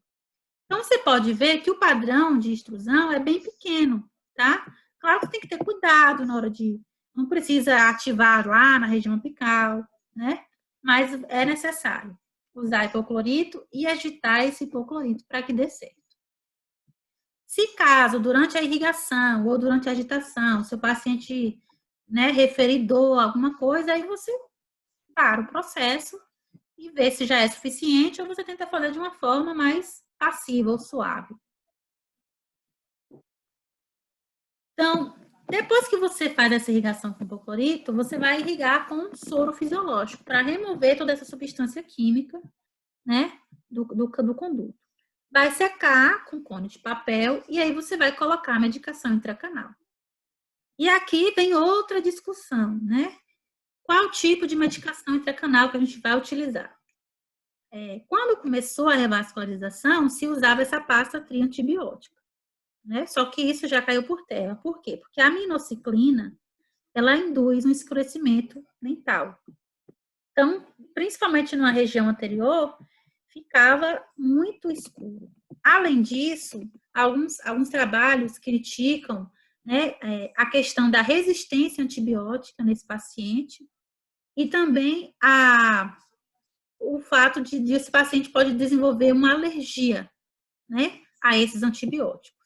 Então, você pode ver que o padrão de extrusão é bem pequeno, tá? Claro que tem que ter cuidado na hora de... Não precisa ativar lá na região apical, né? Mas é necessário usar hipoclorito e agitar esse hipoclorito para que dê certo. Se caso, durante a irrigação ou durante a agitação, seu paciente, né, referir dor, alguma coisa, aí você para o processo e vê se já é suficiente ou você tenta fazer de uma forma mais passiva ou suave. Então, depois que você faz essa irrigação com hipoclorito, você vai irrigar com soro fisiológico para remover toda essa substância química, né, do conduto. Vai secar com cone de papel e aí você vai colocar a medicação intracanal. E aqui vem outra discussão, né? Qual tipo de medicação intracanal que a gente vai utilizar? Quando começou a revascularização, se usava essa pasta triantibiótica, né? Só que isso já caiu por terra. Por quê? Porque a minociclina, ela induz um escurecimento dental. Então, principalmente na região anterior, ficava muito escuro. Além disso, alguns trabalhos criticam, né, a questão da resistência antibiótica nesse paciente e também o fato de esse paciente pode desenvolver uma alergia, né, a esses antibióticos.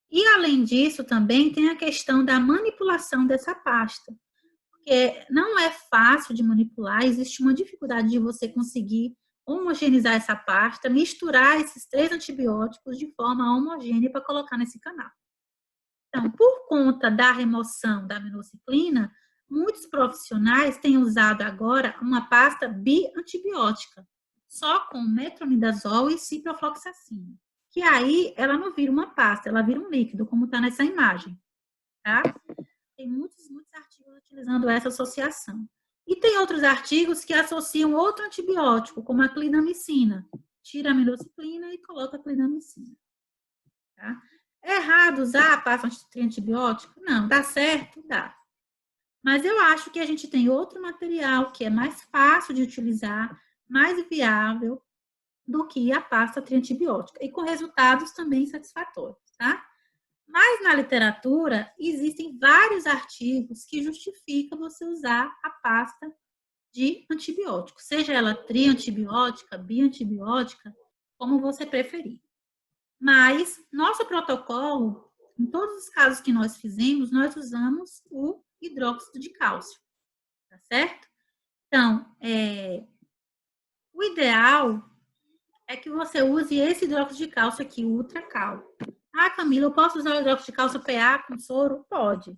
E, além disso, também tem a questão da manipulação dessa pasta, porque não é fácil de manipular, existe uma dificuldade de você conseguir homogeneizar essa pasta, misturar esses 3 antibióticos de forma homogênea para colocar nesse canal. Então, por conta da remoção da minociclina, muitos profissionais têm usado agora uma pasta biantibiótica, só com metronidazol e ciprofloxacina, que aí ela não vira uma pasta, ela vira um líquido, como está nessa imagem, tá? Tem muitos artigos utilizando essa associação. E tem outros artigos que associam outro antibiótico, como a clindamicina. Tira a minociclina e coloca a clindamicina. Tá? É errado usar a pasta antibiótica? Não, dá certo? Dá. Mas eu acho que a gente tem outro material que é mais fácil de utilizar, mais viável do que a pasta triantibiótica. E com resultados também satisfatórios, tá? Mas na literatura, existem vários artigos que justificam você usar a pasta de antibiótico, seja ela triantibiótica, biantibiótica, como você preferir. Mas nosso protocolo, em todos os casos que nós fizemos, nós usamos o hidróxido de cálcio, tá certo? Então, o ideal é que você use esse hidróxido de cálcio aqui, o UltraCal. Ah, Camila, eu posso usar o hidróxido de cálcio PA com soro? Pode.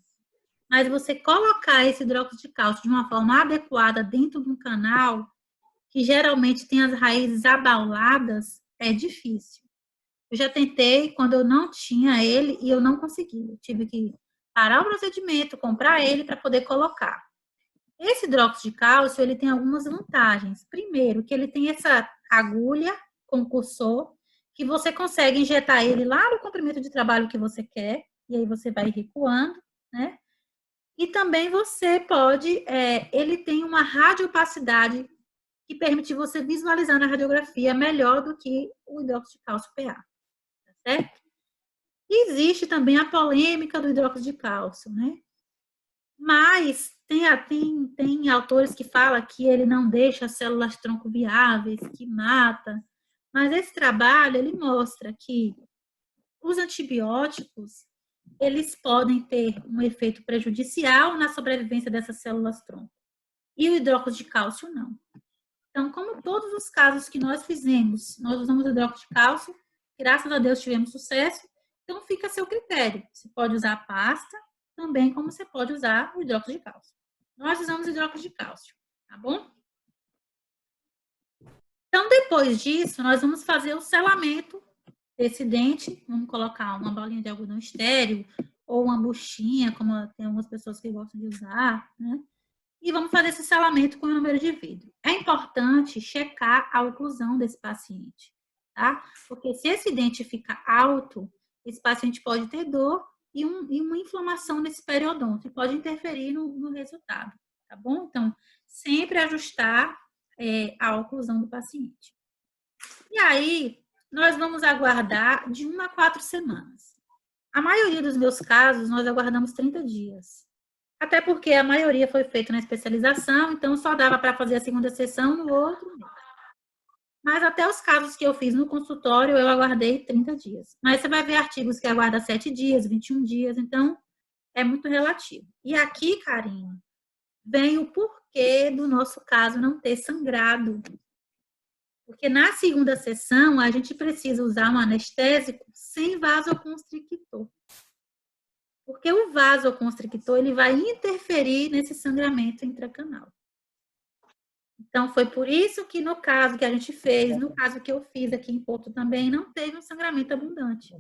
Mas você colocar esse hidróxido de cálcio de uma forma adequada dentro de um canal, que geralmente tem as raízes abauladas, é difícil. Eu já tentei quando eu não tinha ele e eu não consegui. Eu tive que parar o procedimento, comprar ele para poder colocar. Esse hidróxido de cálcio, ele tem algumas vantagens. Primeiro, que ele tem essa agulha com cursor, que você consegue injetar ele lá no comprimento de trabalho que você quer, e aí você vai recuando, né? E também você pode, ele tem uma radiopacidade que permite você visualizar na radiografia melhor do que o hidróxido de cálcio PA, tá certo? E existe também a polêmica do hidróxido de cálcio, né? Mas tem autores que falam que ele não deixa as células tronco viáveis, que mata. Mas esse trabalho, ele mostra que os antibióticos, eles podem ter um efeito prejudicial na sobrevivência dessas células tronco. E o hidróxido de cálcio, não. Então, como todos os casos que nós fizemos, nós usamos hidróxido de cálcio, graças a Deus tivemos sucesso, então fica a seu critério. Você pode usar a pasta, também como você pode usar o hidróxido de cálcio. Nós usamos hidróxido de cálcio, tá bom? Então, depois disso, nós vamos fazer o selamento desse dente. Vamos colocar uma bolinha de algodão estéril ou uma buchinha, como tem algumas pessoas que gostam de usar, né? E vamos fazer esse selamento com o número de vidro. É importante checar a oclusão desse paciente, tá? Porque se esse dente fica alto, esse paciente pode ter dor e uma inflamação nesse periodonto, e pode interferir no resultado, tá bom? Então, sempre ajustar a oclusão do paciente. E aí, nós vamos aguardar de 1 a 4 semanas. A maioria dos meus casos, nós aguardamos 30 dias. Até porque a maioria foi feita na especialização, então só dava para fazer a segunda sessão no outro mês. Mas até os casos que eu fiz no consultório, eu aguardei 30 dias. Mas você vai ver artigos que aguardam 7 dias, 21 dias, então é muito relativo. E aqui, Karine, vem o porquê do nosso caso não ter sangrado. Porque na segunda sessão, a gente precisa usar um anestésico sem vasoconstrictor. Porque o vasoconstrictor, ele vai interferir nesse sangramento intracanal. Então, foi por isso que no caso que a gente fez, no caso que eu fiz aqui em Porto também, não teve um sangramento abundante.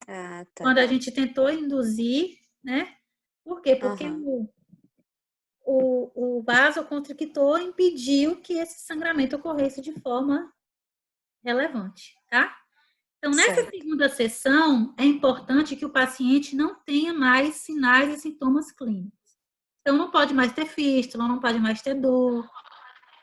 Ah, tá. Quando a gente tentou induzir, né? Por quê? Porque o vasoconstrictor impediu que esse sangramento ocorresse de forma relevante, tá? Então, nessa segunda sessão, é importante que o paciente não tenha mais sinais e sintomas clínicos. Então, não pode mais ter fístula, não pode mais ter dor,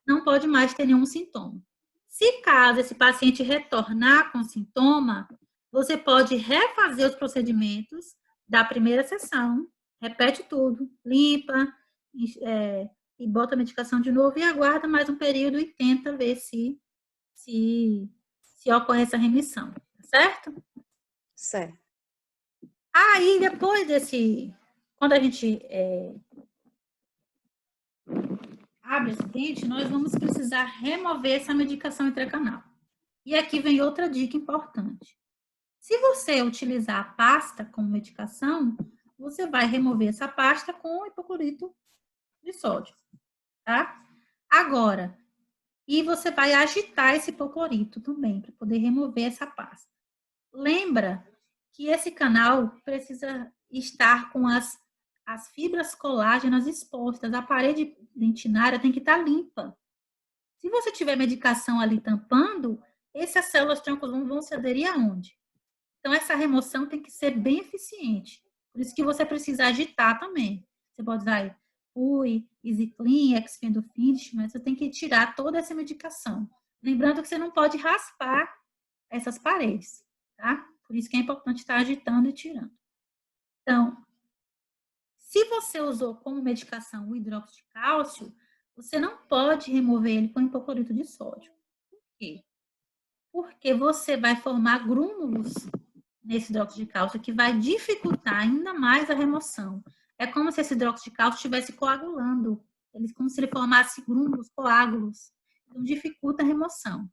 não pode mais ter nenhum sintoma. Se caso esse paciente retornar com sintoma, você pode refazer os procedimentos da primeira sessão, repete tudo, limpa, e bota a medicação de novo e aguarda mais um período e tenta ver se ocorre essa remissão, tá certo? Certo. Aí, depois quando a gente abre esse dente, nós vamos precisar remover essa medicação intracanal. E aqui vem outra dica importante. Se você utilizar a pasta como medicação, você vai remover essa pasta com hipoclorito de sódio, tá? Agora, e você vai agitar esse hipoclorito também, para poder remover essa pasta. Lembra que esse canal precisa estar com as fibras colágenas expostas, a parede dentinária tem que estar limpa. Se você tiver medicação ali tampando, essas células tronco vão se aderir aonde? Então, essa remoção tem que ser bem eficiente. Por isso que você precisa agitar também. Você pode usar UI, EasyClean, Expendofinish, mas você tem que tirar toda essa medicação. Lembrando que você não pode raspar essas paredes, tá? Por isso que é importante estar agitando e tirando. Então, se você usou como medicação o hidróxido de cálcio, você não pode remover ele com hipoclorito de sódio. Por quê? Porque você vai formar grúnulos nesse hidróxido de cálcio que vai dificultar ainda mais a remoção. É como se esse hidróxido de cálcio estivesse coagulando Eles como se ele formasse grumos, coágulos. Então, dificulta a remoção.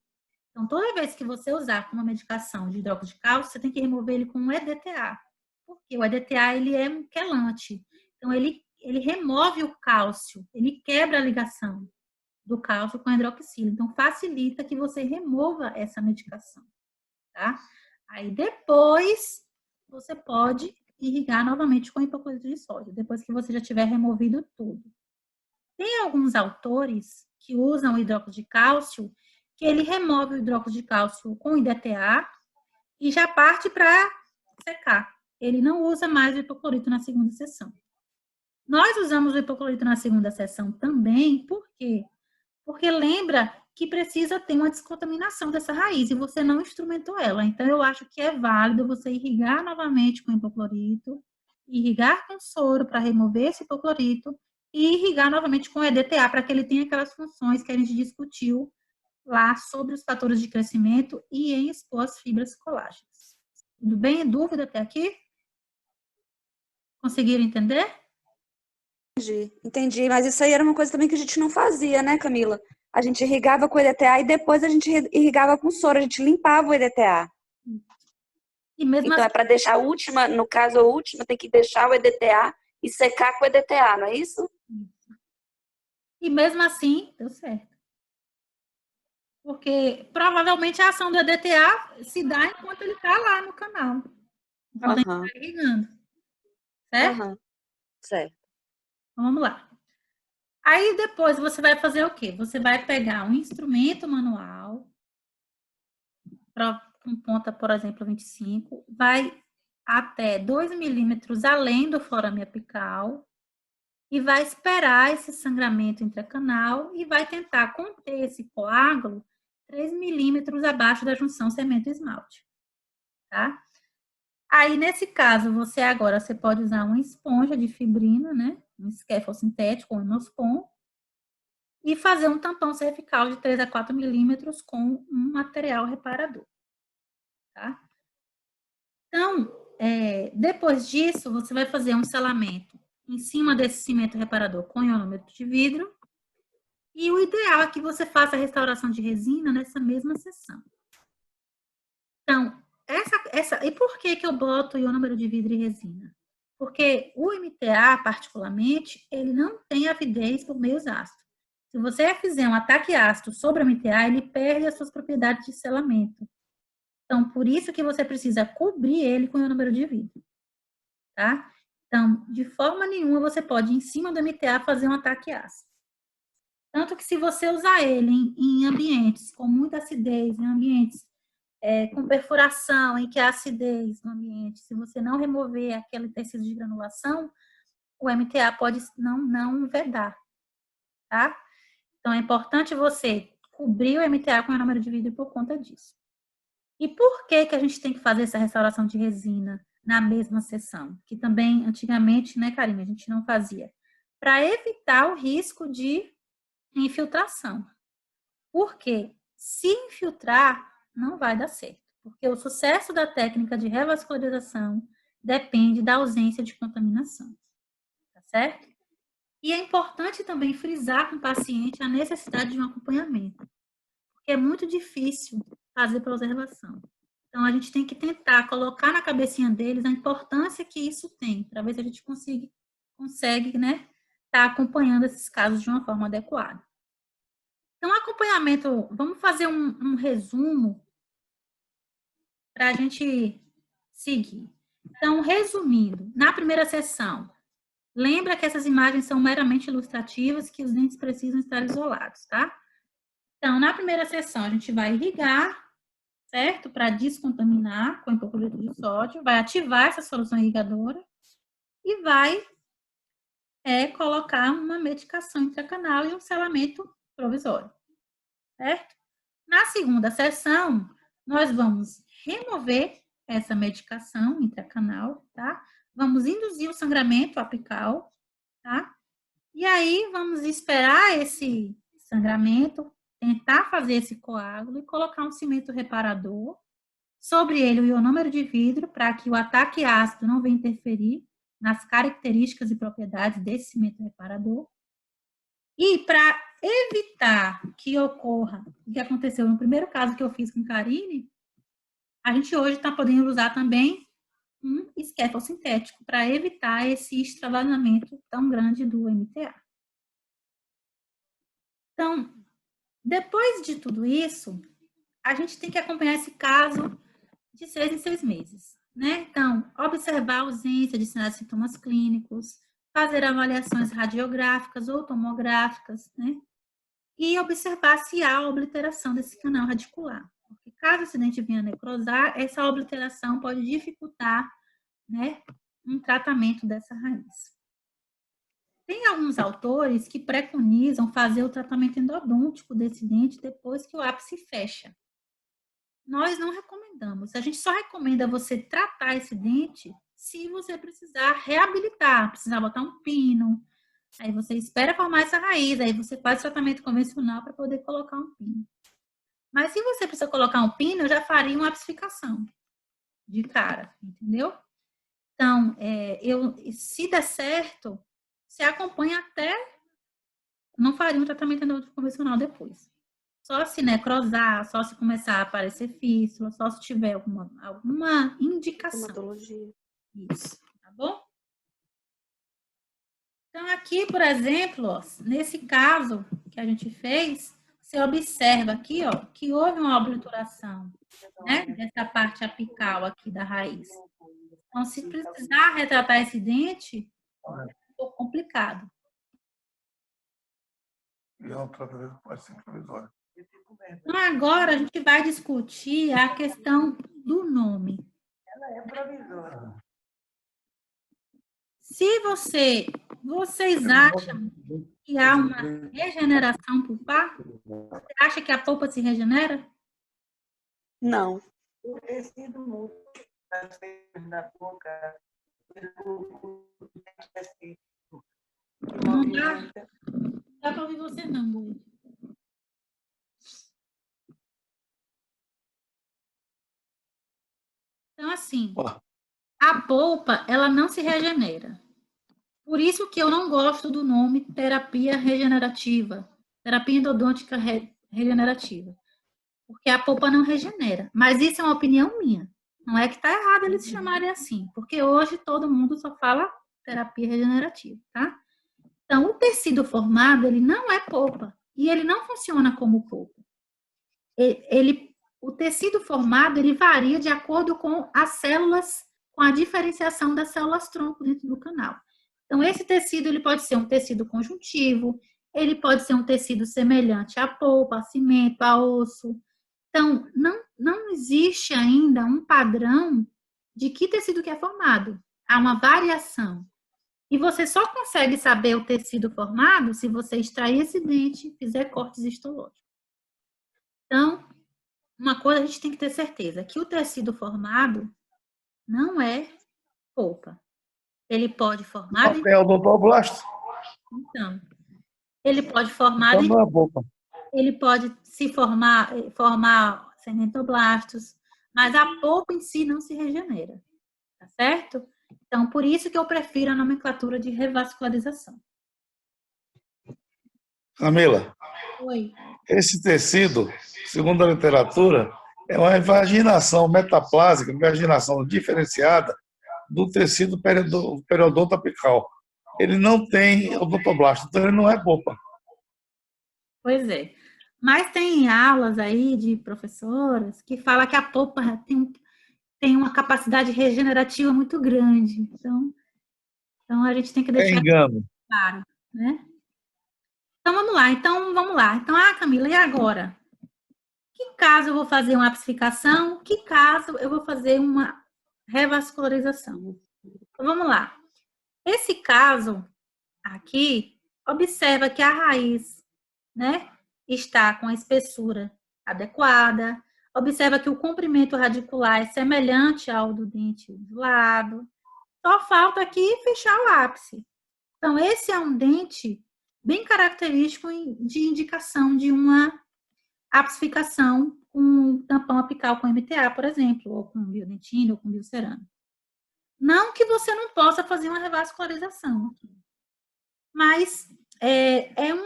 Então, toda vez que você usar uma medicação de hidróxido de cálcio, você tem que remover ele com um EDTA. Porque o EDTA, ele é um quelante. Então, ele remove o cálcio, ele quebra a ligação do cálcio com a hidroxila. Então, facilita que você remova essa medicação, tá? Aí, depois, você pode irrigar novamente com hipoclorito de sódio, depois que você já tiver removido tudo. Tem alguns autores que usam o hidróxido de cálcio, que ele remove o hidróxido de cálcio com IDTA e já parte para secar. Ele não usa mais o hipoclorito na segunda sessão. Nós usamos o hipoclorito na segunda sessão também, por quê? Porque lembra que precisa ter uma descontaminação dessa raiz e você não instrumentou ela. Então, eu acho que é válido você irrigar novamente com hipoclorito, irrigar com soro para remover esse hipoclorito e irrigar novamente com EDTA para que ele tenha aquelas funções que a gente discutiu lá sobre os fatores de crescimento e em expor as fibras colágenas. Tudo bem? Dúvida até aqui? Conseguiram entender? Entendi, mas isso aí era uma coisa também que a gente não fazia, né, Camila? A gente irrigava com o EDTA e depois a gente irrigava com soro, a gente limpava o EDTA. E mesmo Então, é para deixar a última, no caso, a última, tem que deixar o EDTA e secar com o EDTA, não é isso? E mesmo assim, deu certo. Porque provavelmente a ação do EDTA se dá enquanto ele está lá no canal. Enquanto ele está irrigando. Certo? Certo. Então, vamos lá. Aí depois você vai fazer o quê? Você vai pegar um instrumento manual, com ponta, por exemplo, 25, vai até 2 milímetros além do forame apical e vai esperar esse sangramento intracanal e vai tentar conter esse coágulo 3 milímetros abaixo da junção cemento-esmalte, tá? Aí, nesse caso, você pode usar uma esponja de fibrina, né? Um scaffold sintético ou inospon, e fazer um tampão cervical de 3 a 4 milímetros com um material reparador, tá? Então, depois disso, você vai fazer um selamento em cima desse cimento reparador com ionômetro de vidro, e o ideal é que você faça a restauração de resina nessa mesma sessão. Então, e por que eu boto ionômetro de vidro e resina? Porque o MTA, particularmente, ele não tem avidez por meios ácidos. Se você fizer um ataque ácido sobre o MTA, ele perde as suas propriedades de selamento. Então, por isso que você precisa cobrir ele com ionômetro de vidro, tá? Então, de forma nenhuma, você pode, em cima do MTA, fazer um ataque ácido. Tanto que se você usar ele em ambientes com muita acidez, em ambientes com perfuração, em que há acidez no ambiente, se você não remover aquele tecido de granulação, o MTA pode não vedar, tá? Então, é importante você cobrir o MTA com o ionômetro de vidro por conta disso. E por que a gente tem que fazer essa restauração de resina na mesma sessão? Que também, antigamente, né, Karine, a gente não fazia. Para evitar o risco de infiltração. Porque se infiltrar, não vai dar certo. Porque o sucesso da técnica de revascularização depende da ausência de contaminação. Tá certo? E é importante também frisar com o paciente a necessidade de um acompanhamento. Porque é muito difícil fazer preservação. Então, a gente tem que tentar colocar na cabecinha deles a importância que isso tem, para ver se a gente consegue, né, estar acompanhando esses casos de uma forma adequada. Então, acompanhamento, vamos fazer um resumo para a gente seguir. Então, resumindo, na primeira sessão, lembra que essas imagens são meramente ilustrativas, que os dentes precisam estar isolados, tá? Então, na primeira sessão, a gente vai irrigar, certo? Para descontaminar com hipoclorito de sódio, vai ativar essa solução irrigadora e vai colocar uma medicação intracanal e um selamento provisório, certo? Na segunda sessão, nós vamos remover essa medicação intracanal, tá? Vamos induzir o sangramento apical, tá? E aí, vamos esperar esse sangramento, tentar fazer esse coágulo e colocar um cimento reparador, sobre ele o ionômero de vidro, para que o ataque ácido não venha interferir nas características e propriedades desse cimento reparador. E para evitar que ocorra o que aconteceu no primeiro caso que eu fiz com Karine, a gente hoje está podendo usar também um esqueto sintético para evitar esse extravasamento tão grande do MTA. Então, depois de tudo isso, a gente tem que acompanhar esse caso de 6 em 6 meses, né? Então, observar a ausência de sinais e sintomas clínicos, fazer avaliações radiográficas ou tomográficas, né? E observar se há obliteração desse canal radicular. Porque caso o acidente venha a necrosar, essa obliteração pode dificultar, né, um tratamento dessa raiz. Tem alguns autores que preconizam fazer o tratamento endodôntico desse dente depois que o ápice fecha. Nós não recomendamos. A gente só recomenda você tratar esse dente se você precisar reabilitar, precisar botar um pino. Aí você espera formar essa raiz, aí você faz o tratamento convencional para poder colocar um pino. Mas se você precisa colocar um pino, eu já faria uma apsificação de cara, entendeu? Então, se der certo, você acompanha até, não faria um tratamento endodôntico convencional depois. Só se necrosar, só se começar a aparecer fístula, só se tiver alguma indicação. Hematologia. Isso, tá bom? Então, aqui, por exemplo, ó, nesse caso que a gente fez, você observa aqui, ó, que houve uma obliteração, né, dessa parte apical aqui da raiz. Então, se precisar retratar esse dente, é um pouco complicado. E outra vez pode ser provisório. Então, agora a gente vai discutir a questão do nome. Ela é provisória. Se vocês acham que há uma regeneração pulpar? Você acha que a polpa se regenera? Não. O tecido múltiplo da boca, Não dá para ouvir você não, Luiz. Então, assim, a polpa, ela não se regenera. Por isso que eu não gosto do nome terapia regenerativa, terapia endodôntica regenerativa. Porque a polpa não regenera. Mas isso é uma opinião minha. Não é que está errado eles chamarem assim, porque hoje todo mundo só fala terapia regenerativa, tá? Então, o tecido formado, ele não é polpa. E ele não funciona como polpa. O tecido formado, ele varia de acordo com as células, com a diferenciação das células-tronco dentro do canal. Então, esse tecido, ele pode ser um tecido conjuntivo, ele pode ser um tecido semelhante à polpa, a cimento, a osso. Então, não existe ainda um padrão de que tecido que é formado. Há uma variação. E você só consegue saber o tecido formado se você extrair esse dente e fizer cortes histológicos. Então, uma coisa a gente tem que ter certeza, que o tecido formado não é polpa. Ele pode formar... É o odontoblasto? Então, ele pode formar... Então não é polpa. Ele pode se formar cementoblastos, mas a polpa em si não se regenera, tá certo? Então, por isso que eu prefiro a nomenclatura de revascularização. Camila, Oi. esse tecido, segundo a literatura, é uma invaginação metaplásica, invaginação diferenciada do tecido periodonto apical. Ele não tem odontoblasto, então ele não é polpa. Pois é. Mas tem aulas aí de professoras que falam que a polpa tem uma capacidade regenerativa muito grande. Então a gente tem que deixar engano. claro, né? Então vamos lá. Então, Camila, e agora? Que caso eu vou fazer uma apsificação? Que caso eu vou fazer uma revascularização? Então, vamos lá. Esse caso aqui, observa que a raiz, né, está com a espessura adequada. Observa que o comprimento radicular é semelhante ao do dente do lado. Só falta aqui fechar o ápice. Então, esse é um dente bem característico de indicação de uma apsificação com um tampão apical com MTA, por exemplo, ou com biodentina ou com biocerâmica. Não que você não possa fazer uma revascularização aqui. Mas é um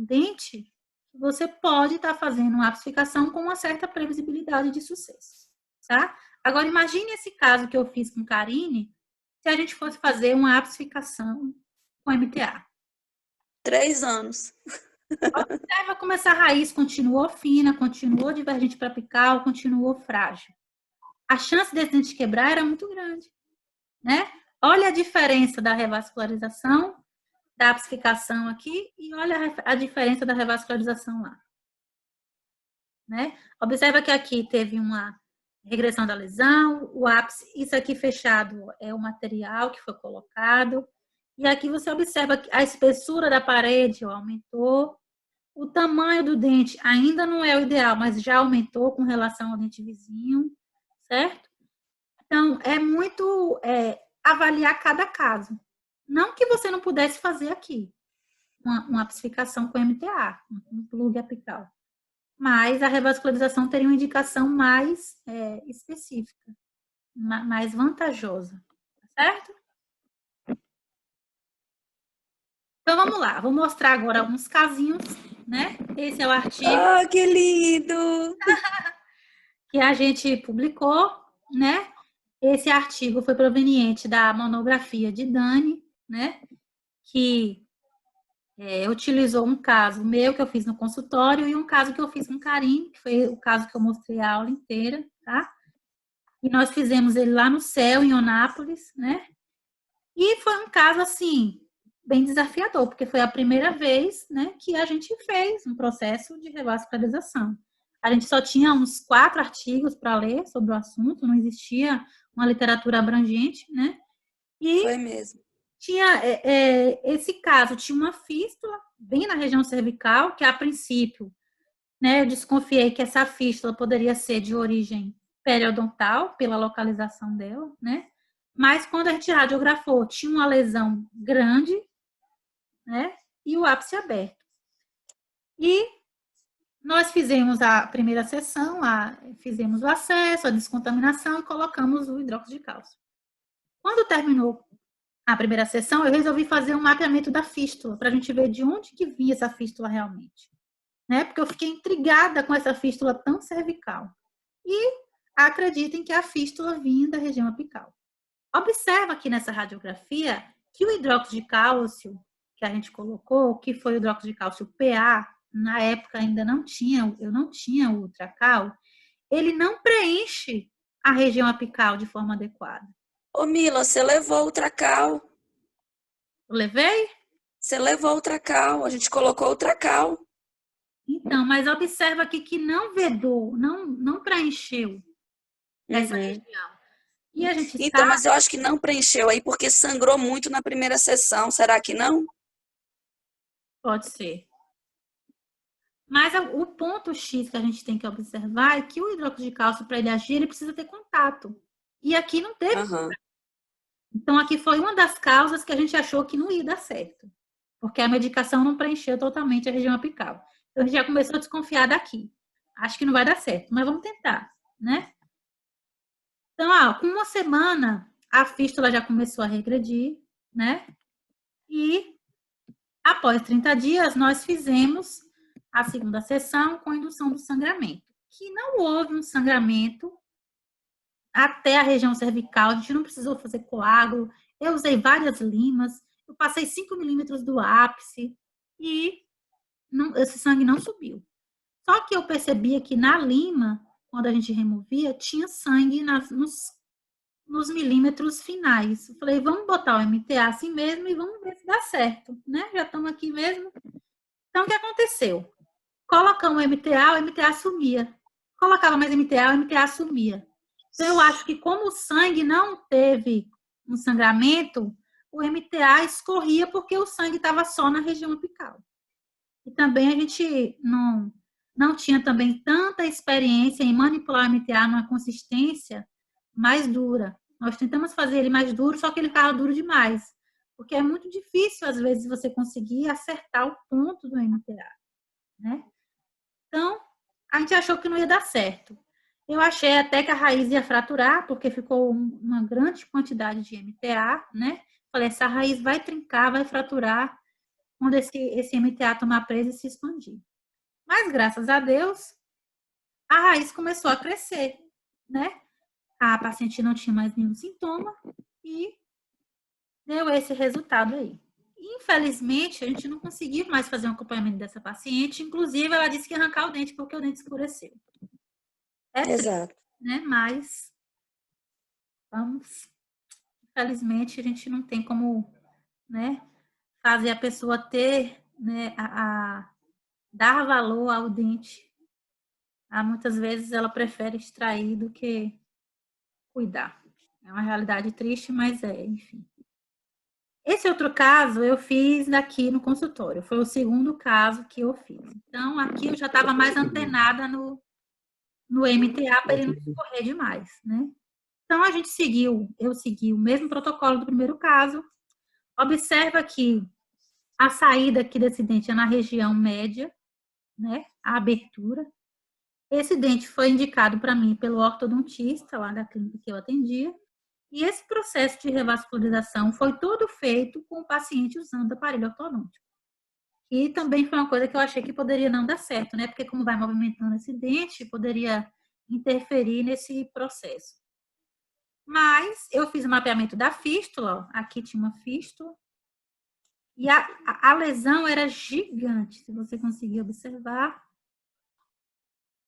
dente que você pode estar fazendo uma apsificação com uma certa previsibilidade de sucesso, tá? Agora, imagine esse caso que eu fiz com Karine, se a gente fosse fazer uma apsificação com MTA. 3 anos. Observa como essa raiz continuou fina, continuou divergente para apical, continuou frágil. A chance desse dente quebrar era muito grande, né? Olha a diferença da revascularização, da apsificação aqui, e olha a diferença da revascularização lá. Né? Observa que aqui teve uma regressão da lesão, o ápice, isso aqui fechado é o material que foi colocado, e aqui você observa que a espessura da parede aumentou, o tamanho do dente ainda não é o ideal, mas já aumentou com relação ao dente vizinho, certo? Então, é muito avaliar cada caso. Não que você não pudesse fazer aqui uma apsificação com MTA, um plug apical. Mas a revascularização teria uma indicação mais específica, mais vantajosa, certo? Então, vamos lá. Vou mostrar agora alguns casinhos, né? Esse é o artigo. Ah, que lindo! Que a gente publicou, né? Esse artigo foi proveniente da monografia de Dani, né? Que utilizou um caso meu que eu fiz no consultório e um caso que eu fiz com Karine, que foi o caso que eu mostrei a aula inteira, tá? E nós fizemos ele lá no CEL, em Onápolis, né? E foi um caso, assim, bem desafiador, porque foi a primeira vez, né, que a gente fez um processo de revascularização. A gente só tinha uns 4 artigos para ler sobre o assunto, não existia uma literatura abrangente, né? E foi mesmo. Tinha esse caso, tinha uma fístula bem na região cervical, que a princípio, né, eu desconfiei que essa fístula poderia ser de origem periodontal, pela localização dela, né? Mas quando a gente radiografou, tinha uma lesão grande, né? E o ápice aberto. E nós fizemos a primeira sessão, fizemos o acesso, a descontaminação e colocamos o hidróxido de cálcio. Quando terminou a primeira sessão, eu resolvi fazer um mapeamento da fístula, para a gente ver de onde que vinha essa fístula realmente. Né? Porque eu fiquei intrigada com essa fístula tão cervical. E acreditem que a fístula vinha da região apical. Observa aqui nessa radiografia que o hidróxido de cálcio que a gente colocou, que foi o hidróxido de cálcio PA, na época ainda eu não tinha o ultracal, ele não preenche a região apical de forma adequada. Ô, Mila, você levou o tracal. Eu levei? Você levou o tracal, a gente colocou o tracal. Então, mas observa aqui que não vedou, não preencheu essa região. E a gente então, mas eu acho que não preencheu aí porque sangrou muito na primeira sessão. Será que não? Pode ser. Mas o ponto X que a gente tem que observar é que o hidróxido de cálcio, para ele agir, ele precisa ter contato. E aqui não teve contato. Então, aqui foi uma das causas que a gente achou que não ia dar certo. Porque a medicação não preencheu totalmente a região apical. Então, a gente já começou a desconfiar daqui. Acho que não vai dar certo, mas vamos tentar, né? Então, com uma semana, a fístula já começou a regredir, né? E, após 30 dias, nós fizemos a segunda sessão com indução do sangramento. Que não houve um sangramento até a região cervical, a gente não precisou fazer coágulo, eu usei várias limas, eu passei 5 milímetros do ápice e esse sangue não subiu. Só que eu percebia que na lima, quando a gente removia, tinha sangue nos milímetros finais. Eu falei, vamos botar o MTA assim mesmo e vamos ver se dá certo, né? Já estamos aqui mesmo. Então, o que aconteceu? Colocamos o MTA sumia. Colocava mais MTA, o MTA sumia. Então, eu acho que como o sangue não teve um sangramento, o MTA escorria porque o sangue estava só na região apical. E também a gente não tinha também tanta experiência em manipular o MTA numa consistência mais dura. Nós tentamos fazer ele mais duro, só que ele ficava duro demais. Porque é muito difícil, às vezes, você conseguir acertar o ponto do MTA. Né? Então, a gente achou que não ia dar certo. Eu achei até que a raiz ia fraturar, porque ficou uma grande quantidade de MTA, né? Falei, essa raiz vai trincar, vai fraturar quando esse MTA tomar presa e se expandir. Mas, graças a Deus, a raiz começou a crescer, né? A paciente não tinha mais nenhum sintoma e deu esse resultado aí. Infelizmente, a gente não conseguiu mais fazer um acompanhamento dessa paciente. Inclusive, ela disse que ia arrancar o dente porque o dente escureceu. Exato. Né? Mas, infelizmente, a gente não tem como, né, fazer a pessoa ter, né, dar valor ao dente. Muitas vezes ela prefere extrair do que cuidar. É uma realidade triste, mas enfim. Esse outro caso eu fiz aqui no consultório. Foi o segundo caso que eu fiz. Então, aqui eu já estava mais antenada no MTA para ele não escorrer demais, né? Então, eu segui o mesmo protocolo do primeiro caso. Observa que a saída aqui desse dente é na região média, né? A abertura. Esse dente foi indicado para mim pelo ortodontista lá da clínica que eu atendia. E esse processo de revascularização foi todo feito com o paciente usando aparelho ortodôntico. E também foi uma coisa que eu achei que poderia não dar certo, né? Porque como vai movimentando esse dente, poderia interferir nesse processo. Mas eu fiz o mapeamento da fístula, ó. Aqui tinha uma fístula. E a lesão era gigante, se você conseguir observar.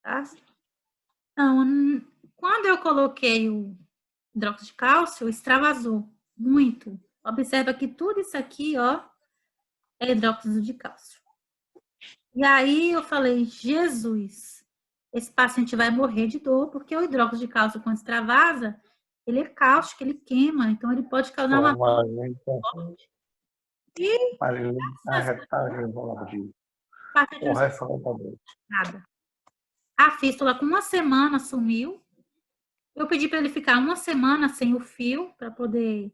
Tá? Então, quando eu coloquei o hidróxido de cálcio, extravasou muito. Observa que tudo isso aqui, ó, é hidróxido de cálcio. E aí eu falei, Jesus, esse paciente vai morrer de dor, porque o hidróxido de cálcio, quando extravasa, ele é cáustico, ele queima, então ele pode causar uma dor forte. E nada. A fístula com uma semana sumiu. Eu pedi para ele ficar uma semana sem o fio, para poder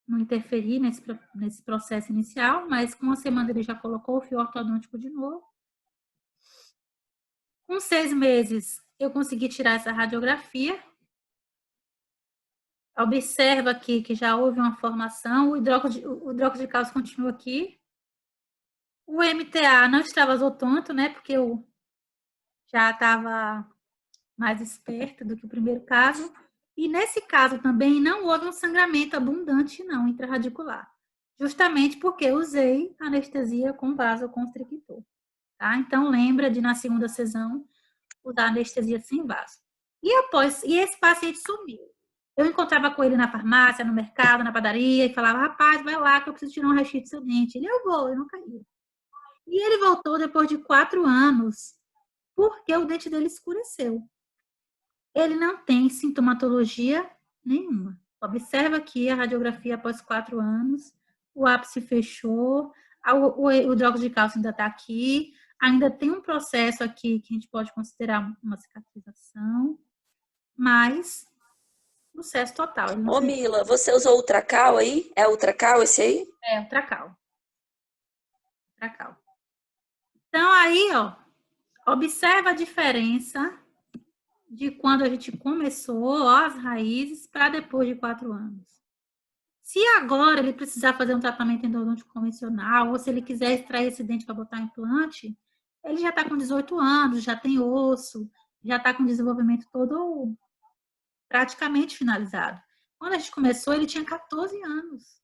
não interferir nesse processo inicial, mas com uma semana ele já colocou o fio ortodôntico de novo. Com 6 meses, eu consegui tirar essa radiografia. Observa aqui que já houve uma formação, o hidróxido de cálcio continua aqui. O MTA não extravasou tanto, né, porque eu já estava mais esperta do que o primeiro caso. E nesse caso também não houve um sangramento abundante, não, intrarradicular. Justamente porque eu usei anestesia com vasoconstrictor. Tá? Então, lembra de, na segunda sessão, usar anestesia sem vaso. E esse paciente sumiu. Eu encontrava com ele na farmácia, no mercado, na padaria, e falava, rapaz, vai lá que eu preciso tirar um raio-x do seu dente. Ele, eu não caí. E ele voltou depois de 4 anos, porque o dente dele escureceu. Ele não tem sintomatologia nenhuma. Observa aqui a radiografia após 4 anos, o ápice fechou, o hidróxido de cálcio ainda está aqui, ainda tem um processo aqui que a gente pode considerar uma cicatrização, mas sucesso total. Ô, Mila, você usou ultracal aí? É ultracal esse aí? É, ultracal. Então, aí, ó, observa a diferença de quando a gente começou as raízes para depois de 4 anos. Se agora ele precisar fazer um tratamento endodôntico convencional, ou se ele quiser extrair esse dente para botar implante, ele já está com 18 anos, já tem osso, já está com o desenvolvimento todo praticamente finalizado. Quando a gente começou, ele tinha 14 anos.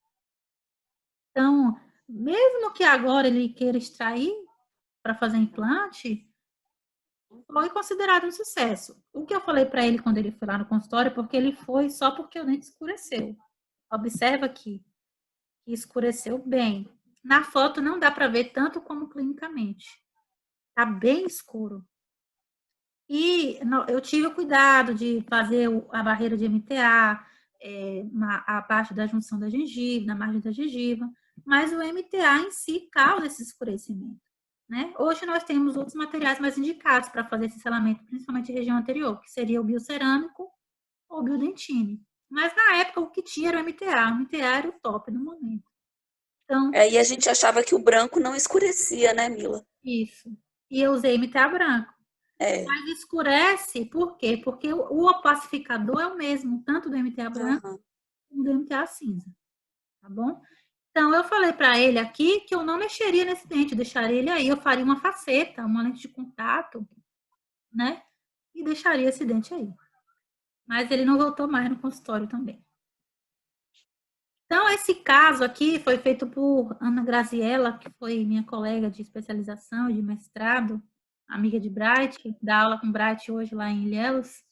Então, mesmo que agora ele queira extrair para fazer implante, foi considerado um sucesso. O que eu falei para ele quando ele foi lá no consultório, porque ele foi só porque o dente escureceu. Observa aqui, que escureceu bem. Na foto não dá para ver tanto como clinicamente. Tá bem escuro. E eu tive o cuidado de fazer a barreira de MTA, a parte da junção da gengiva, na margem da gengiva, mas o MTA em si causa esse escurecimento. Né? Hoje nós temos outros materiais mais indicados para fazer esse selamento, principalmente em região anterior, que seria o biocerâmico ou o biodentine. Mas na época o que tinha era o MTA. O MTA era o top no momento. Então, e a gente achava que o branco não escurecia, né, Mila? Isso. E eu usei MTA branco. Mas escurece, por quê? Porque o opacificador é o mesmo, tanto do MTA branco como do MTA cinza. tá bom? Então, eu falei para ele aqui que eu não mexeria nesse dente, eu deixaria ele aí, eu faria uma faceta, uma lente de contato, né? E deixaria esse dente aí. Mas ele não voltou mais no consultório também. Então, esse caso aqui foi feito por Ana Graziella, que foi minha colega de especialização, de mestrado, amiga de Bright, dá aula com Bright hoje lá em Ilhéus.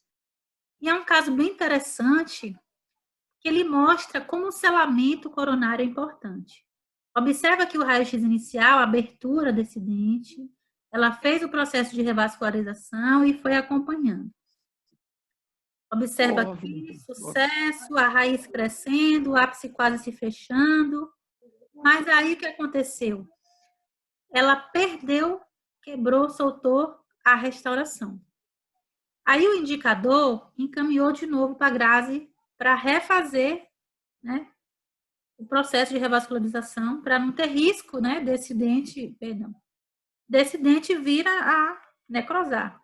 E é um caso bem interessante, que ele mostra como o selamento coronário é importante. Observa que o raio-x inicial, a abertura desse dente, ela fez o processo de revascularização e foi acompanhando. Observa aqui, sucesso, a raiz crescendo, o ápice quase se fechando. Mas aí o que aconteceu? Ela perdeu, quebrou, soltou a restauração. Aí o indicador encaminhou de novo para a Grazi para refazer, né, o processo de revascularização, para não ter risco, né, desse dente vir a necrosar.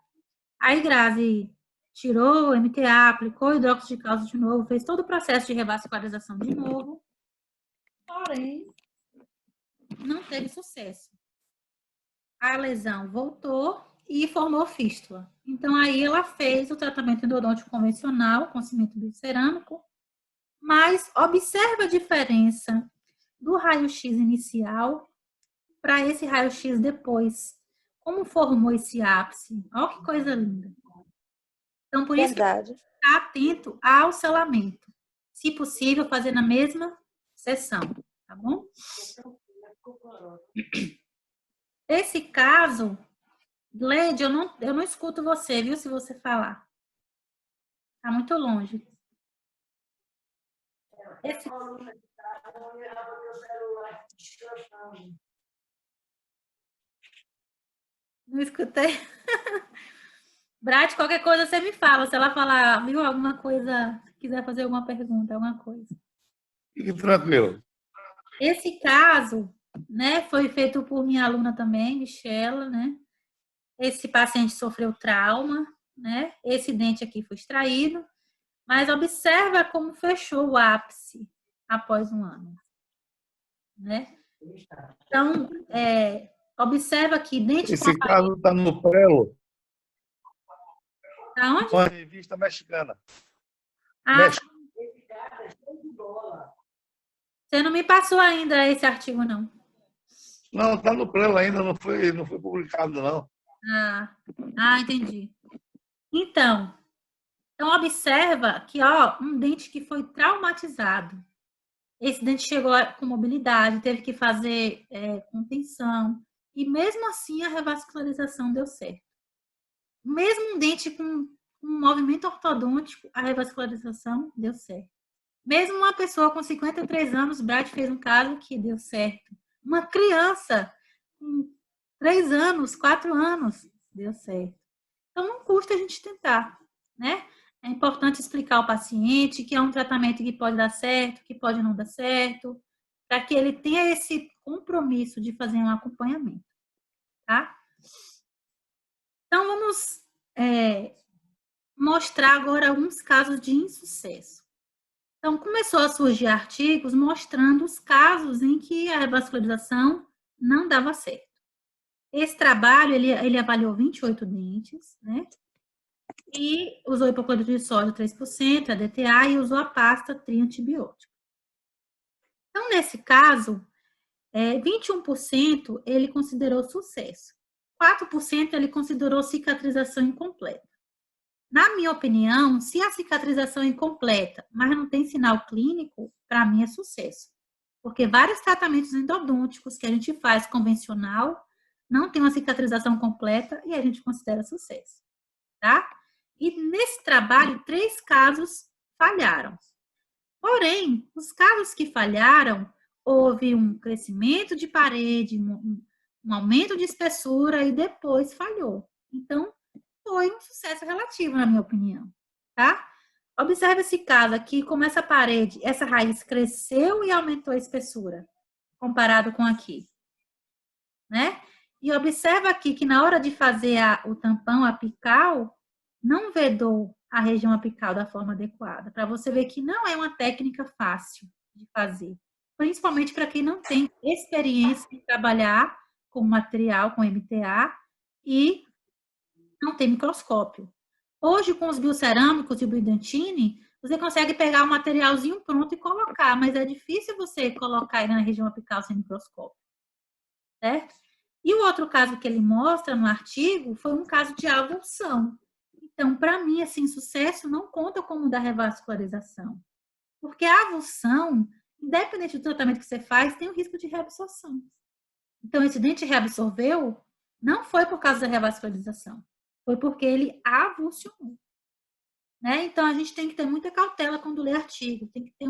Aí Grazi tirou o MTA, aplicou hidróxido de cálcio de novo, fez todo o processo de revascularização de novo, porém, não teve sucesso. A lesão voltou e formou fístula. Então, aí ela fez o tratamento endodôntico convencional com cimento bicerâmico, mas observa a diferença do raio-x inicial para esse raio-x depois. Como formou esse ápice? Olha que coisa linda. Então, por isso que ficar atento ao selamento. Se possível, fazer na mesma sessão, tá bom? Esse caso, Gleide, eu não escuto você, viu, se você falar. Tá muito longe. Esse... Não escutei. Brat, qualquer coisa você me fala. Se ela falar, viu, alguma coisa, quiser fazer alguma pergunta, alguma coisa. Fique tranquilo. Esse caso, né, foi feito por minha aluna também, Michela, né? Esse paciente sofreu trauma, né? Esse dente aqui foi extraído, mas observa como fechou o ápice após um ano, né? Então, observa que dente Esse caso está no Prelo. Tá onde? Uma revista mexicana. Ah, você não me passou ainda esse artigo, não. Não, está no Prelo ainda, não foi publicado, não. Entendi. Então observa que, ó, um dente que foi traumatizado. Esse dente chegou com mobilidade, teve que fazer contenção, e mesmo assim a revascularização deu certo. Mesmo um dente com um movimento ortodôntico, a revascularização deu certo. Mesmo uma pessoa com 53 anos, Brad fez um caso que deu certo. Uma criança com 3 anos, 4 anos, deu certo. Então, não custa a gente tentar, né? É importante explicar ao paciente que é um tratamento que pode dar certo, que pode não dar certo, para que ele tenha esse compromisso de fazer um acompanhamento, tá? Então, vamos mostrar agora alguns casos de insucesso. Então, começou a surgir artigos mostrando os casos em que a revascularização não dava certo. Esse trabalho, ele avaliou 28 dentes, né? E usou hipoclorito de sódio 3%, a DTA, e usou a pasta triantibiótica. Então, nesse caso, 21% ele considerou sucesso. 4% ele considerou cicatrização incompleta. Na minha opinião, se a cicatrização é incompleta, mas não tem sinal clínico, para mim é sucesso. Porque vários tratamentos endodônticos que a gente faz convencional não tem uma cicatrização completa e a gente considera sucesso, tá? E nesse trabalho, 3 casos falharam. Porém, os casos que falharam, houve um crescimento de parede, um aumento de espessura e depois falhou. Então, foi um sucesso relativo, na minha opinião, tá? Observe esse caso aqui, como essa parede, essa raiz cresceu e aumentou a espessura, comparado com aqui, né? E observa aqui que na hora de fazer o tampão apical, não vedou a região apical da forma adequada, para você ver que não é uma técnica fácil de fazer. principalmente para quem não tem experiência em trabalhar com material, com MTA, e não tem microscópio. Hoje, com os biocerâmicos e o biodentine, você consegue pegar o materialzinho pronto e colocar, mas é difícil você colocar ele na região apical sem microscópio, certo? E o outro caso que ele mostra no artigo foi um caso de avulsão. Então, para mim, esse insucesso não conta como da revascularização, porque a avulsão, independente do tratamento que você faz, tem o risco de reabsorção. Então, esse dente reabsorveu não foi por causa da revascularização, foi porque ele avulsionou. Né? Então, a gente tem que ter muita cautela quando lê artigo, tem que ter,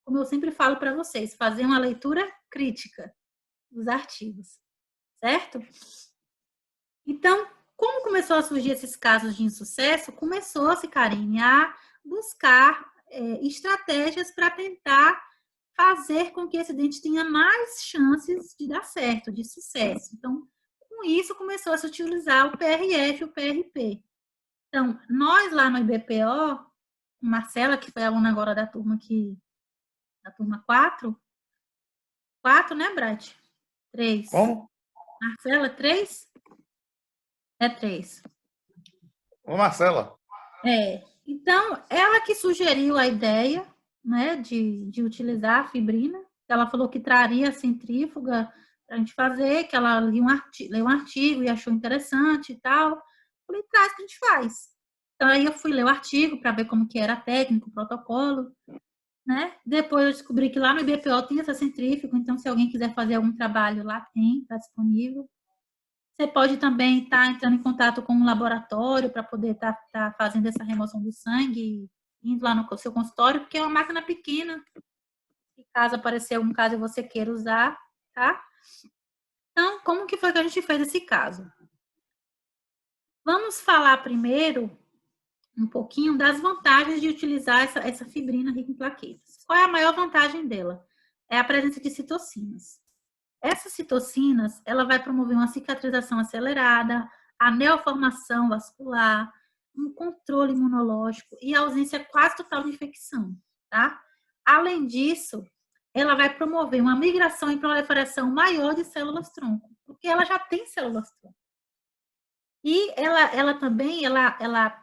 como eu sempre falo para vocês, fazer uma leitura crítica dos artigos, certo? Então, como começou a surgir esses casos de insucesso? Começou-se, Karine, a buscar estratégias para tentar fazer com que esse dente tenha mais chances de dar certo, de sucesso. Então, com isso, começou a se utilizar o PRF e o PRP. Então, nós lá no IBPO, Marcela, que foi aluna agora da turma 4, né, Brat? 3. Como? Marcela, 3? É 3. Ô, Marcela. Então, ela que sugeriu a ideia, né, de utilizar a fibrina. Ela falou que traria a centrífuga para a gente fazer, que ela leu um artigo e achou interessante e tal. Falei, traz que a gente faz. Então, aí eu fui ler o artigo para ver como que era a técnica, o protocolo, né? Depois eu descobri que lá no IBPO tem essa centrífuga, então se alguém quiser fazer algum trabalho lá tem, está disponível. Você pode também estar entrando em contato com um laboratório para poder estar fazendo essa remoção do sangue, indo lá no seu consultório, porque é uma máquina pequena. Se caso aparecer algum caso e você queira usar, tá? Então, como que foi que a gente fez esse caso? Vamos falar primeiro um pouquinho das vantagens de utilizar essa fibrina rica em plaquetas. Qual é a maior vantagem dela? É a presença de citocinas. Essas citocinas, ela vai promover uma cicatrização acelerada, a neoformação vascular, um controle imunológico e a ausência quase total de infecção, tá? Além disso, ela vai promover uma migração e proliferação maior de células-tronco, porque ela já tem células-tronco. E ela também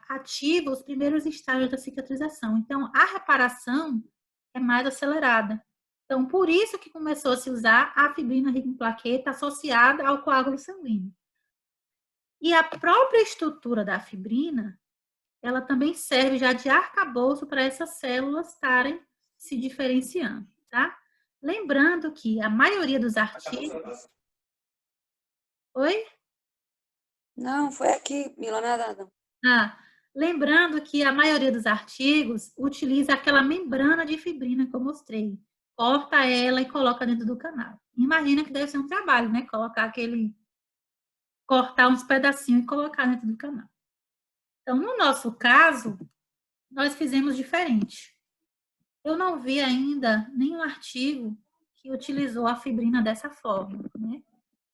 ativa os primeiros estágios da cicatrização. Então, a reparação é mais acelerada. Então, por isso que começou a se usar a fibrina rica em plaqueta associada ao coágulo sanguíneo. E a própria estrutura da fibrina, ela também serve já de arcabouço para essas células estarem se diferenciando, tá? Lembrando que a maioria dos artigos... Oi? Não, foi aqui, Milona. Lembrando que a maioria dos artigos utiliza aquela membrana de fibrina que eu mostrei. Corta ela e coloca dentro do canal. Imagina que deve ser um trabalho, né? Cortar uns pedacinhos e colocar dentro do canal. Então, no nosso caso, nós fizemos diferente. Eu não vi ainda nenhum artigo que utilizou a fibrina dessa forma, né?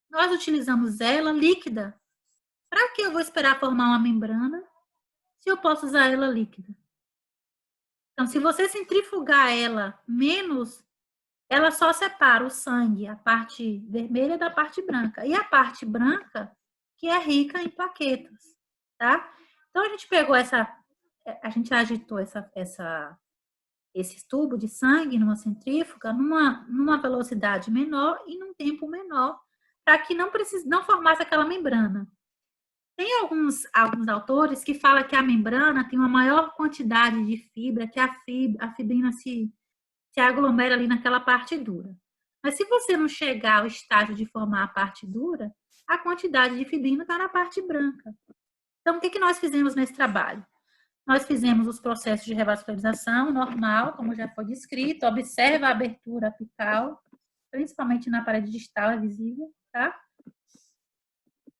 Nós utilizamos ela líquida. Para que eu vou esperar formar uma membrana se eu posso usar ela líquida? Então, se você centrifugar ela menos, ela só separa o sangue, a parte vermelha da parte branca. E a parte branca, que é rica em plaquetas, tá? Então, a gente pegou a gente agitou esse tubo de sangue numa centrífuga, numa velocidade menor e num tempo menor, para que não formasse aquela membrana. Tem alguns autores que falam que a membrana tem uma maior quantidade de fibra, que a fibrina se aglomera ali naquela parte dura. Mas se você não chegar ao estágio de formar a parte dura, a quantidade de fibrina está na parte branca. Então, o que nós fizemos nesse trabalho? Nós fizemos os processos de revascularização normal, como já foi descrito, observa a abertura apical, principalmente na parede distal, é visível, tá?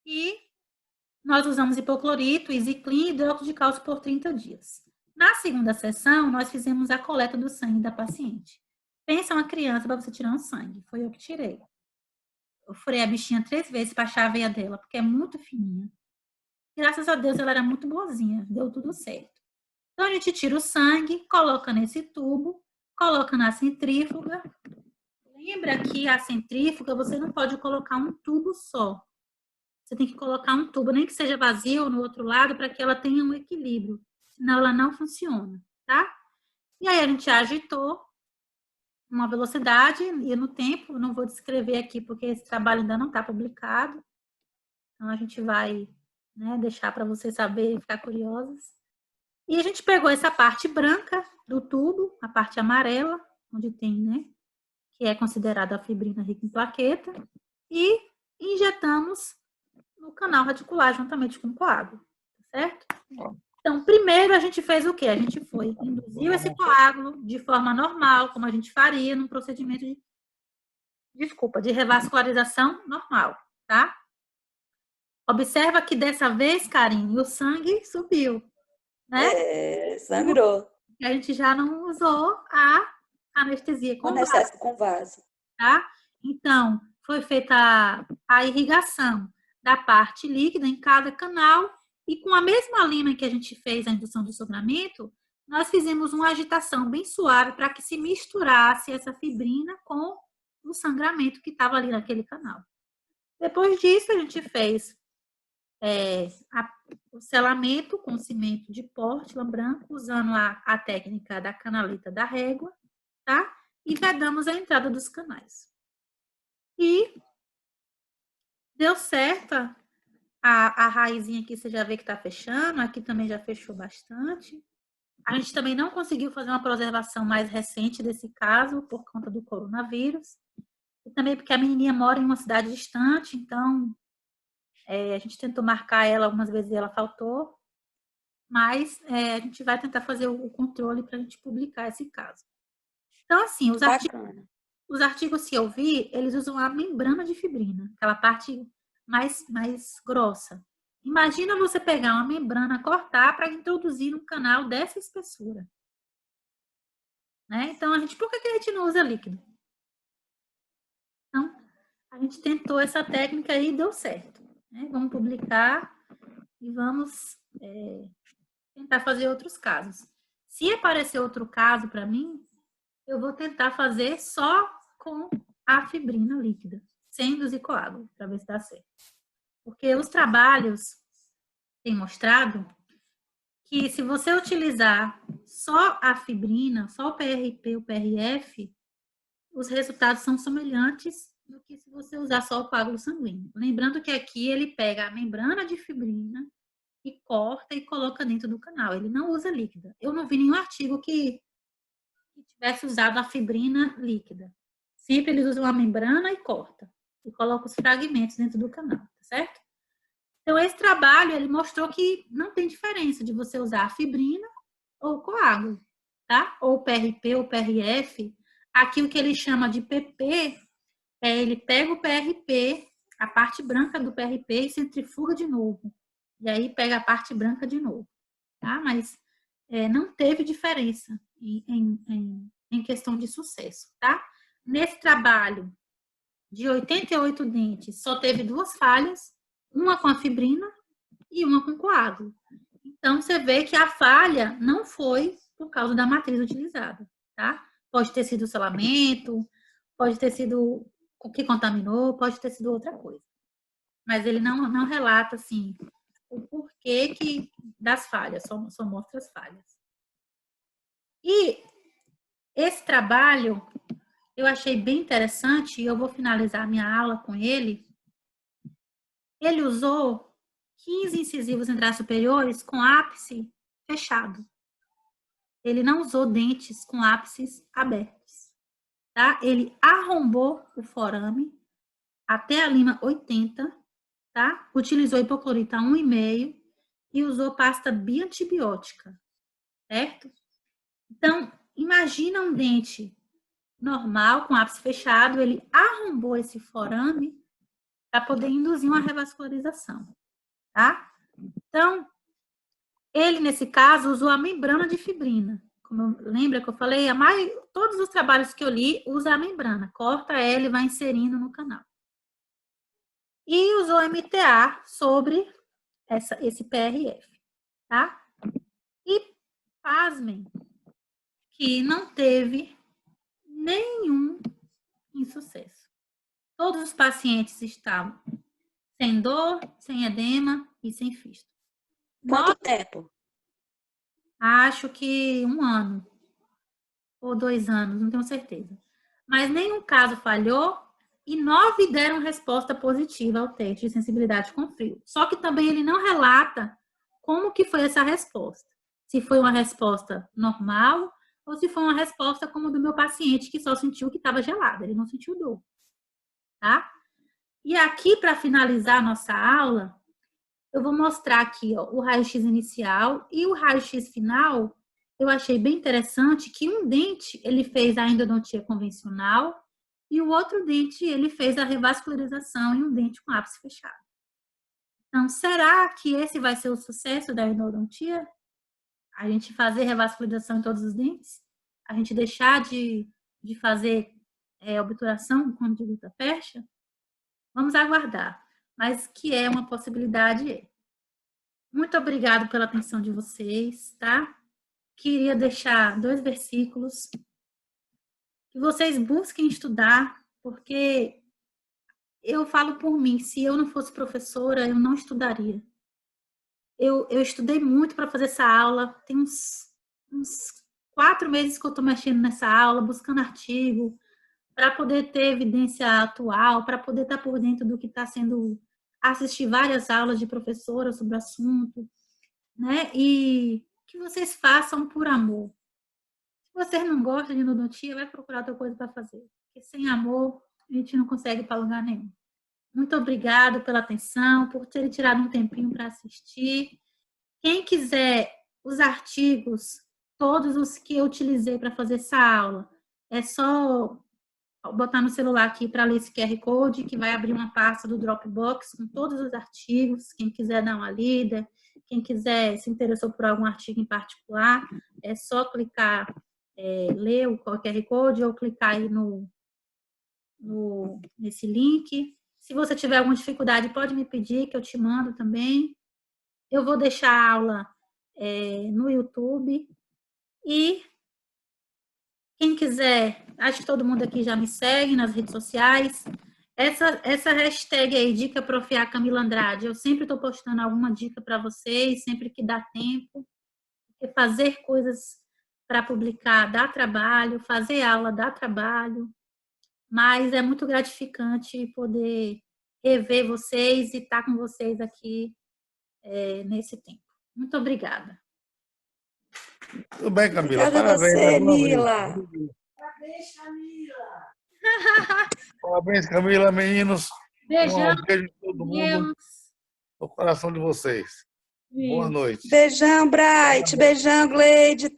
E nós usamos hipoclorito, isiclin e hidróxido de cálcio por 30 dias. Na segunda sessão, nós fizemos a coleta do sangue da paciente. Pensa uma criança para você tirar um sangue. Foi eu que tirei. Eu furei a bichinha 3 vezes para achar a veia dela, porque é muito fininha. Graças a Deus, ela era muito boazinha. Deu tudo certo. Então, a gente tira o sangue, coloca nesse tubo, coloca na centrífuga. Lembra que a centrífuga, você não pode colocar um tubo só. Você tem que colocar um tubo, nem que seja vazio, no outro lado, para que ela tenha um equilíbrio. Senão ela não funciona, tá? E aí a gente agitou uma velocidade e no tempo, não vou descrever aqui porque esse trabalho ainda não está publicado. Então a gente vai, né, deixar para vocês saberem, ficar curiosos. E a gente pegou essa parte branca do tubo, a parte amarela, onde tem, né, que é considerada a fibrina rica em plaqueta, e injetamos no canal radicular juntamente com o coágulo, certo? Então, primeiro a gente fez o quê? A gente induziu esse coágulo de forma normal, como a gente faria num procedimento de revascularização normal, tá? Observa que dessa vez, Karine, o sangue subiu, né? Sangrou. A gente já não usou a anestesia com Anestésico com vaso. tá? Então, foi feita a irrigação da parte líquida em cada canal e com a mesma lima que a gente fez a indução do sangramento, nós fizemos uma agitação bem suave para que se misturasse essa fibrina com o sangramento que estava ali naquele canal. Depois disso, a gente fez o selamento com cimento de Portland branco, usando a técnica da canaleta da régua, tá? E vedamos a entrada dos canais. E deu certo. A raizinha aqui você já vê que está fechando, aqui também já fechou bastante. A gente também não conseguiu fazer uma preservação mais recente desse caso por conta do coronavírus. E também porque a menininha mora em uma cidade distante, então a gente tentou marcar ela algumas vezes e ela faltou. Mas a gente vai tentar fazer o controle para a gente publicar esse caso. Então, assim, os artigos que eu vi, eles usam a membrana de fibrina, aquela parte mais grossa. Imagina você pegar uma membrana, cortar para introduzir um canal dessa espessura. Né? Então, por que a gente não usa líquido? Então, a gente tentou essa técnica e deu certo. Né? Vamos publicar e vamos tentar fazer outros casos. Se aparecer outro caso para mim, eu vou tentar fazer só com a fibrina líquida, sem induzir coágulo, para ver se dá certo. Porque os trabalhos têm mostrado que se você utilizar só a fibrina, só o PRP, o PRF, os resultados são semelhantes do que se você usar só o coágulo sanguíneo. Lembrando que aqui ele pega a membrana de fibrina e corta e coloca dentro do canal. Ele não usa líquida. Eu não vi nenhum artigo que tivesse usado a fibrina líquida. Sempre eles usam a membrana e corta. E coloca os fragmentos dentro do canal, tá certo? Então, esse trabalho, ele mostrou que não tem diferença de você usar a fibrina ou o coágulo, tá? Ou o PRP ou PRF. Aqui, o que ele chama de PP, ele pega o PRP, a parte branca do PRP e centrifuga de novo. E aí, pega a parte branca de novo, tá? Mas não teve diferença em questão de sucesso, tá? Nesse trabalho de 88 dentes, só teve 2 falhas, uma com a fibrina e uma com coágulo. Então, você vê que a falha não foi por causa da matriz utilizada, tá? Pode ter sido o selamento, pode ter sido o que contaminou, pode ter sido outra coisa. Mas ele não relata, assim, o porquê das falhas, só mostra as falhas. E esse trabalho eu achei bem interessante e eu vou finalizar minha aula com ele. Ele usou 15 incisivos em traços superiores com ápice fechado. Ele não usou dentes com ápices abertos. Tá? Ele arrombou o forame até a lima 80, tá? Utilizou hipoclorita 1,5 e usou pasta biantibiótica, certo? Então, imagina um dente normal, com ápice fechado, ele arrombou esse forame para poder induzir uma revascularização, tá? Então, ele, nesse caso, usou a membrana de fibrina. Lembra que eu falei? Todos os trabalhos que eu li usam a membrana. Corta ela e vai inserindo no canal. E usou MTA sobre esse PRF, tá? E, pasmem, que não teve nenhum insucesso. Todos os pacientes estavam sem dor, sem edema e sem fístula. Quanto tempo? Acho que 1 ano ou 2 anos, não tenho certeza. Mas nenhum caso falhou e 9 deram resposta positiva ao teste de sensibilidade com frio. Só que também ele não relata como que foi essa resposta. Se foi uma resposta normal ou se foi uma resposta como do meu paciente, que só sentiu que estava gelado, ele não sentiu dor. Tá? E aqui, para finalizar a nossa aula, eu vou mostrar aqui, ó, o raio-x inicial e o raio-x final. Eu achei bem interessante que um dente ele fez a endodontia convencional e o outro dente ele fez a revascularização em um dente com ápice fechado. Então, será que esse vai ser o sucesso da endodontia? A gente fazer revascularização em todos os dentes? A gente deixar de fazer obturação quando a conduta fecha? Vamos aguardar, mas que é uma possibilidade. Muito obrigado pela atenção de vocês, tá? Queria deixar 2 versículos que vocês busquem estudar, porque eu falo por mim, se eu não fosse professora, eu não estudaria. Eu estudei muito para fazer essa aula, tem uns 4 meses que eu estou mexendo nessa aula, buscando artigo, para poder ter evidência atual, para poder estar por dentro do que está sendo, assistir várias aulas de professora sobre o assunto, né? E que vocês façam por amor. Se vocês não gostam de endodontia, vai procurar outra coisa para fazer. Porque sem amor, a gente não consegue ir para lugar nenhum. Muito obrigado pela atenção, por terem tirado um tempinho para assistir. Quem quiser os artigos, todos os que eu utilizei para fazer essa aula, é só botar no celular aqui para ler esse QR Code, que vai abrir uma pasta do Dropbox com todos os artigos. Quem quiser dar uma lida, quem quiser se interessou por algum artigo em particular, é só clicar, ler o QR Code ou clicar aí nesse link. Se você tiver alguma dificuldade, pode me pedir, que eu te mando também. Eu vou deixar a aula no YouTube. E quem quiser, acho que todo mundo aqui já me segue nas redes sociais. Essa hashtag aí, Dica Profiar Camila Andrade, eu sempre estou postando alguma dica para vocês, sempre que dá tempo. Porque fazer coisas para publicar dá trabalho, fazer aula dá trabalho, mas é muito gratificante poder rever vocês e estar com vocês aqui nesse tempo. Muito obrigada. Tudo bem, Camila. Obrigada a Parabéns. você, Mais uma vez. Mila. Parabéns, Camila. Parabéns, Camila, meninos. Beijão. Um beijo de todo mundo no coração de vocês. Boa noite. Beijão, Bright. Beijão, Gleide.